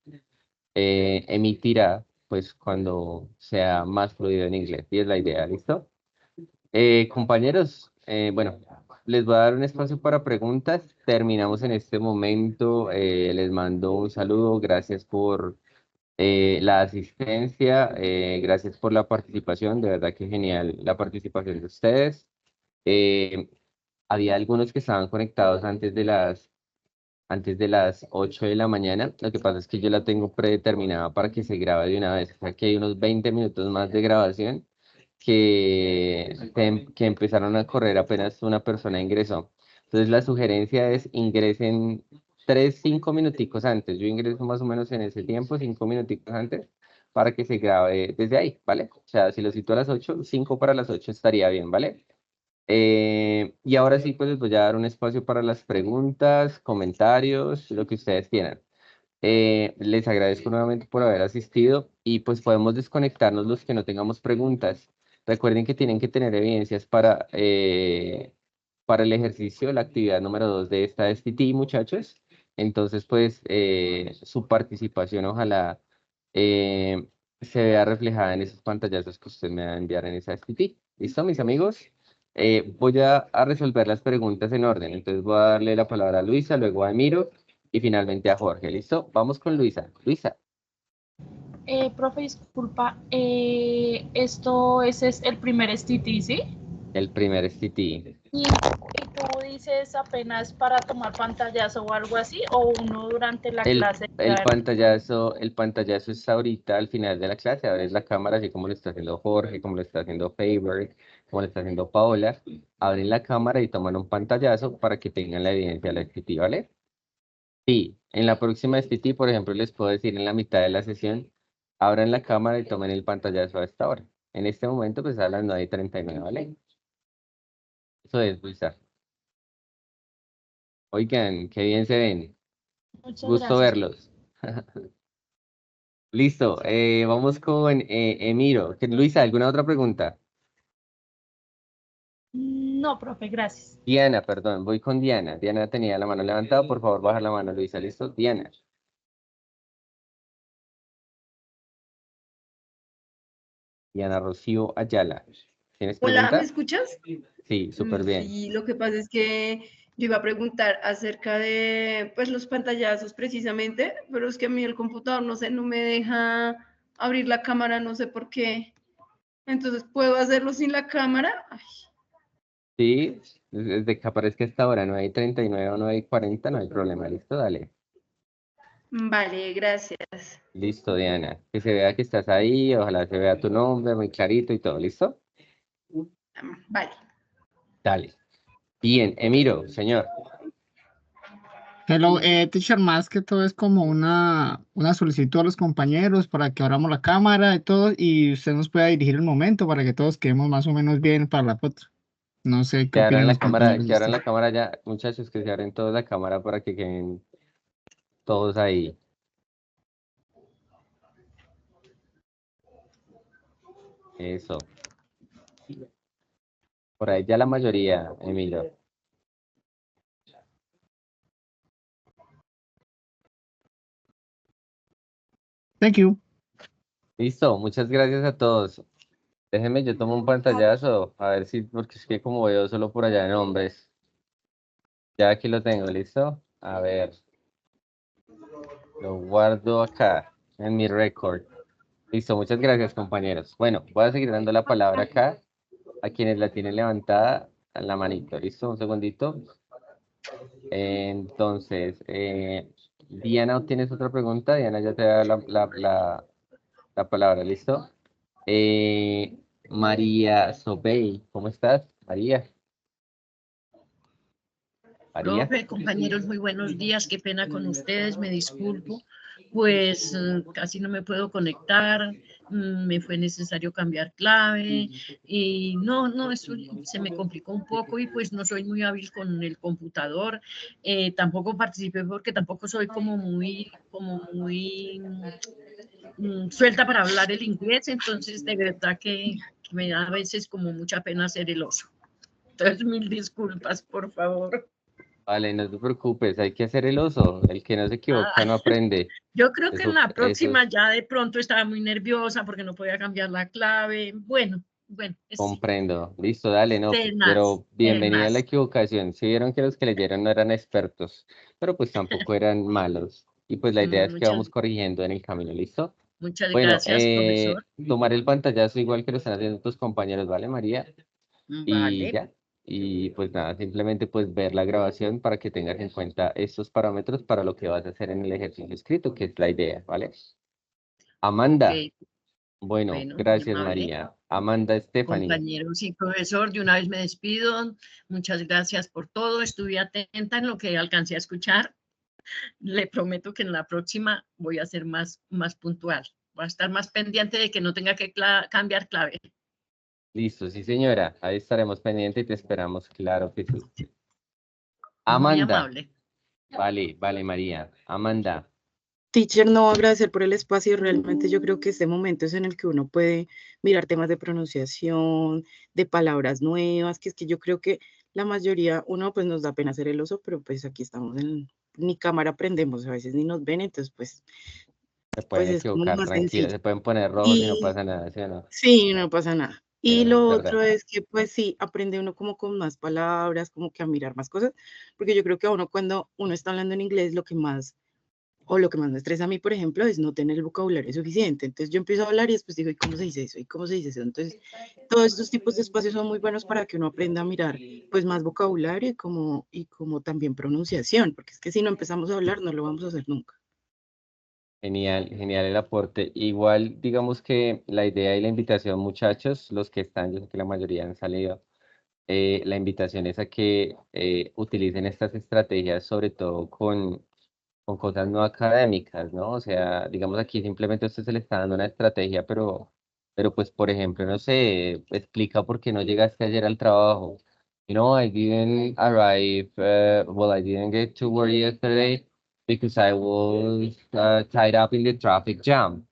emitirá, pues, cuando sea más fluido en inglés. Y es la idea, ¿listo? Compañeros, bueno, les voy a dar un espacio para preguntas. Terminamos en este momento. Les mando un saludo. Gracias por la asistencia. Gracias por la participación. De verdad que genial la participación de ustedes. Eh, Había algunos que estaban conectados antes de las 8 de la mañana. Lo que pasa es que yo la tengo predeterminada para que se grabe de una vez. O sea que hay unos 20 minutos más de grabación que empezaron a correr apenas una persona ingresó. Entonces la sugerencia es ingresen 5 minuticos antes. Yo ingreso más o menos en ese tiempo, 5 minuticos antes, para que se grabe desde ahí, ¿vale? O sea, si lo cito a las 8, 5 para las 8 estaría bien, ¿vale? Y ahora sí, pues les voy a dar un espacio para las preguntas, comentarios, lo que ustedes quieran. Les agradezco nuevamente por haber asistido y pues podemos desconectarnos los que no tengamos preguntas. Recuerden que tienen que tener evidencias para el ejercicio, la actividad número 2 de esta STT, muchachos. Entonces, pues su participación ojalá se vea reflejada en esos pantallazos que usted me va a enviar en esa STT. ¿Listo, mis amigos? Voy a resolver las preguntas en orden. Entonces voy a darle la palabra a Luisa, luego a Emiro y finalmente a Jorge. ¿Listo? Vamos con Luisa. Luisa. Profe, disculpa, ese es el primer STT, ¿sí? El primer STT. ¿Y tú dices apenas para tomar pantallazo o algo así, o uno durante la clase? El pantallazo es ahorita al final de la clase. Abres la cámara, así como lo está haciendo Jorge, como lo está haciendo Faber, como lo está haciendo Paola. Abren la cámara y toman un pantallazo para que tengan la evidencia de la STT, ¿vale? Sí, en la próxima STT, por ejemplo, les puedo decir en la mitad de la sesión, abran la cámara y tomen el pantallazo a esta hora. En este momento, pues a las 9:39, ¿vale? Eso es, Luisa. Oigan, qué bien se ven. Muchas Gusto gracias. verlos. Listo, vamos con Emiro. Luisa, ¿alguna otra pregunta? No, profe, gracias. Diana, perdón, voy con Diana. Diana tenía la mano levantada, por favor, baja la mano, Luisa. ¿Listo? Diana. Diana Rocío Ayala. ¿Tienes Hola, pregunta? ¿me escuchas? Sí, súper bien. Sí, lo que pasa es que yo iba a preguntar acerca de pues los pantallazos precisamente, pero es que a mí el computador, no sé, no me deja abrir la cámara, no sé por qué. Entonces, ¿puedo hacerlo sin la cámara? Ay, Sí, desde que aparezca esta hora, 9:39 o 9:40, no hay problema. ¿Listo? Dale. vale, gracias. Listo, Diana. Que se vea que estás ahí, ojalá se vea tu nombre muy clarito y todo. ¿Listo? Vale. Dale. Bien, Emiro, señor. Hello, teacher, más que todo es como una solicitud a los compañeros para que abramos la cámara y todo, y usted nos pueda dirigir el momento para que todos quedemos más o menos bien para la foto. No sé qué Que abran opinan la los cámara, compañeros que de abran esto. la cámara ya, muchachos, que se abren todos la cámara para que queden todos ahí. Eso. Por ahí ya la mayoría, Emilio. Thank you. Listo, muchas gracias a todos. Déjenme, yo tomo un pantallazo, a ver si, porque es que como veo solo por allá en hombres. Ya aquí lo tengo, ¿listo? A ver. Lo guardo acá, en mi récord. Listo, muchas gracias, compañeros. Bueno, voy a seguir dando la palabra acá a quienes la tienen levantada a la manito. ¿Listo? Un segundito. Entonces, Diana, ¿tienes otra pregunta? Diana, ya te da la palabra, ¿listo? María Sobey, ¿cómo estás? María. María. Profe, compañeros, muy buenos días. Qué pena con ustedes, me disculpo. Pues casi no me puedo conectar, me fue necesario cambiar clave y no, eso se me complicó un poco y pues no soy muy hábil con el computador. Tampoco participé porque tampoco soy como muy suelta para hablar el inglés, entonces de verdad que me da a veces como mucha pena hacer el oso. Entonces, mil disculpas, por favor. Vale, no te preocupes, hay que hacer el oso. El que no se equivoca no aprende. Yo creo que en la Eso próxima ya de pronto estaba muy nerviosa porque no podía cambiar la clave. Bueno, es comprendo. Listo, dale, no, tenaz, pero bienvenida a la equivocación. Si vieron que los que leyeron no eran expertos, pero pues tampoco eran malos. Y pues la idea es que vamos corrigiendo en el camino, ¿listo? Muchas Bueno, gracias, profesor. tomar el pantallazo igual que lo están haciendo tus compañeros, ¿vale, María? Y Vale. ya. Y pues nada, simplemente pues ver la grabación para que tengas en cuenta estos parámetros para lo que vas a hacer en el ejercicio escrito, que es la idea, ¿vale? Amanda. Ok. Bueno, Bueno, muy gracias, amable. María. Amanda Stephanie. Compañeros y profesor, de una vez me despido. Muchas gracias por todo. Estuve atenta en lo que alcancé a escuchar. Le prometo que en la próxima voy a ser más puntual. Voy a estar más pendiente de que no tenga que cambiar clave. Listo, sí, señora. Ahí estaremos pendientes y te esperamos, claro que sí. Muy Amanda. amable. Vale, María. Amanda. Teacher, no agradecer por el espacio. Realmente yo creo que este momento es en el que uno puede mirar temas de pronunciación, de palabras nuevas, que es que yo creo que la mayoría, uno pues nos da pena hacer el oso, pero pues aquí estamos ni cámara prendemos, a veces ni nos ven, entonces pues Se pueden es como equivocar, más tranquila. sencillo. Se pueden poner rojos y no pasa nada, ¿sí o no? Sí, no pasa nada. Y Es lo verdad. otro es que, pues sí, aprende uno como con más palabras, como que a mirar más cosas, porque yo creo que a uno cuando uno está hablando en inglés, lo que más me estresa a mí, por ejemplo, es no tener el vocabulario suficiente. Entonces yo empiezo a hablar y después digo, ¿y cómo se dice eso? ¿Y cómo se dice eso? Entonces, todos estos tipos de espacios son muy buenos para que uno aprenda a mirar, pues, más vocabulario y como también pronunciación, porque es que si no empezamos a hablar, no lo vamos a hacer nunca. Genial, genial el aporte. Igual, digamos que la idea y la invitación, muchachos, los que están, yo sé que la mayoría han salido, la invitación es a que utilicen estas estrategias, sobre todo con cosas no académicas, ¿no? O sea, digamos aquí simplemente a usted se le está dando una estrategia, pero pues, por ejemplo, no sé, explica por qué no llegaste ayer al trabajo. You know, I didn't arrive, well, I didn't get to work yesterday because I was tied up in the traffic jam.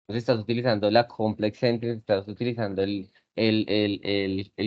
Entonces estás utilizando la complex sentence, estás utilizando el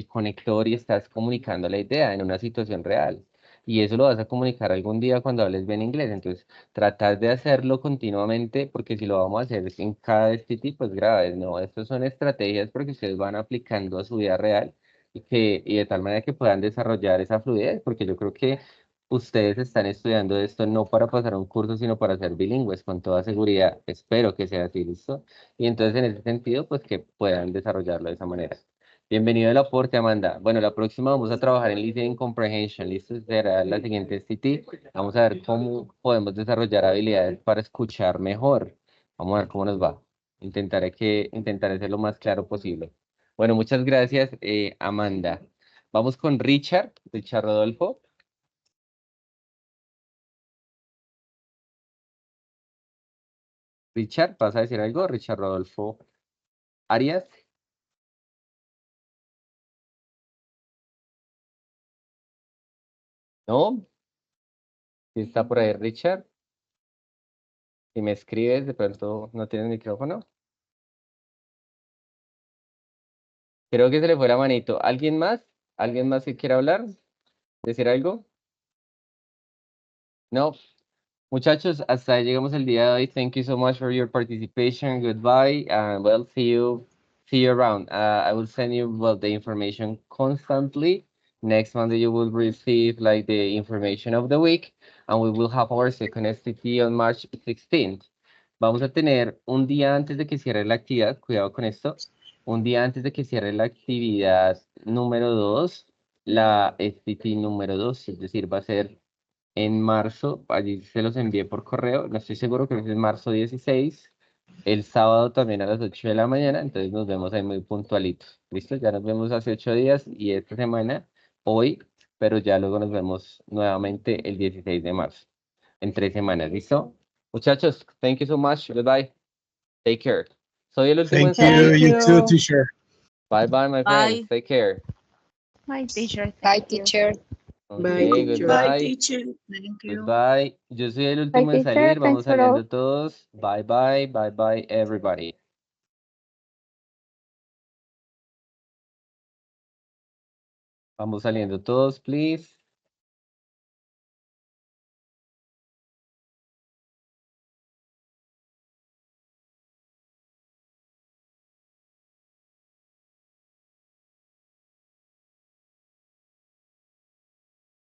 conector y estás comunicando la idea en una situación real. Y eso lo vas a comunicar algún día cuando hables bien inglés. Entonces, tratar de hacerlo continuamente, porque si lo vamos a hacer en cada STT, pues grave, ¿no? Estas son estrategias porque ustedes van aplicando a su vida real y de tal manera que puedan desarrollar esa fluidez, porque yo creo que ustedes están estudiando esto no para pasar un curso, sino para ser bilingües, con toda seguridad. Espero que sea así, ¿listo? Y entonces, en ese sentido, pues que puedan desarrollarlo de esa manera. Bienvenido al aporte, Amanda. Bueno, la próxima vamos a trabajar en Listening Comprehension. Listo, será la siguiente STT. Vamos a ver cómo podemos desarrollar habilidades para escuchar mejor. Vamos a ver cómo nos va. Intentaré ser lo más claro posible. Bueno, muchas gracias, Amanda. Vamos con Richard Rodolfo. Richard, ¿vas a decir algo? Richard Rodolfo Arias. ¿No? ¿Sí está por ahí Richard? Si me escribes, de pronto no tienes micrófono. Creo que se le fue la manito. ¿Alguien más? ¿Alguien más que quiera hablar? ¿Decir algo? No. Muchachos, hasta ahí llegamos el día de hoy. Thank you so much for your participation. Goodbye, and well, see you around. I will send you the information constantly. Next Monday you will receive like the information of the week, and we will have our second STT on March 16th. Vamos a tener un día antes de que cierre la actividad, cuidado con esto, un día antes de que cierre la actividad número 2, la STT número 2, es decir, va a ser en marzo, allí se los envié por correo, no estoy seguro, creo que es marzo 16, el sábado también a las 8 de la mañana, entonces nos vemos ahí muy puntualitos, ¿listo? Ya nos vemos hace 8 días y esta semana, hoy, pero ya luego nos vemos nuevamente el 16 de marzo, en 3 semanas, ¿listo? Muchachos, thank you so much, goodbye, take care. Soy el último en Thank you, salir. you too, teacher. Bye bye, my friends, Bye. take care. Bye, teacher. Bye, Thank you. teacher. Bye, Okay, teacher. goodbye. teacher. Thank you. Goodbye. Yo soy el Bye, último en teacher. salir. Thanks Vamos for all. saliendo todos. Bye, bye, bye, bye, everybody. Vamos saliendo todos, please.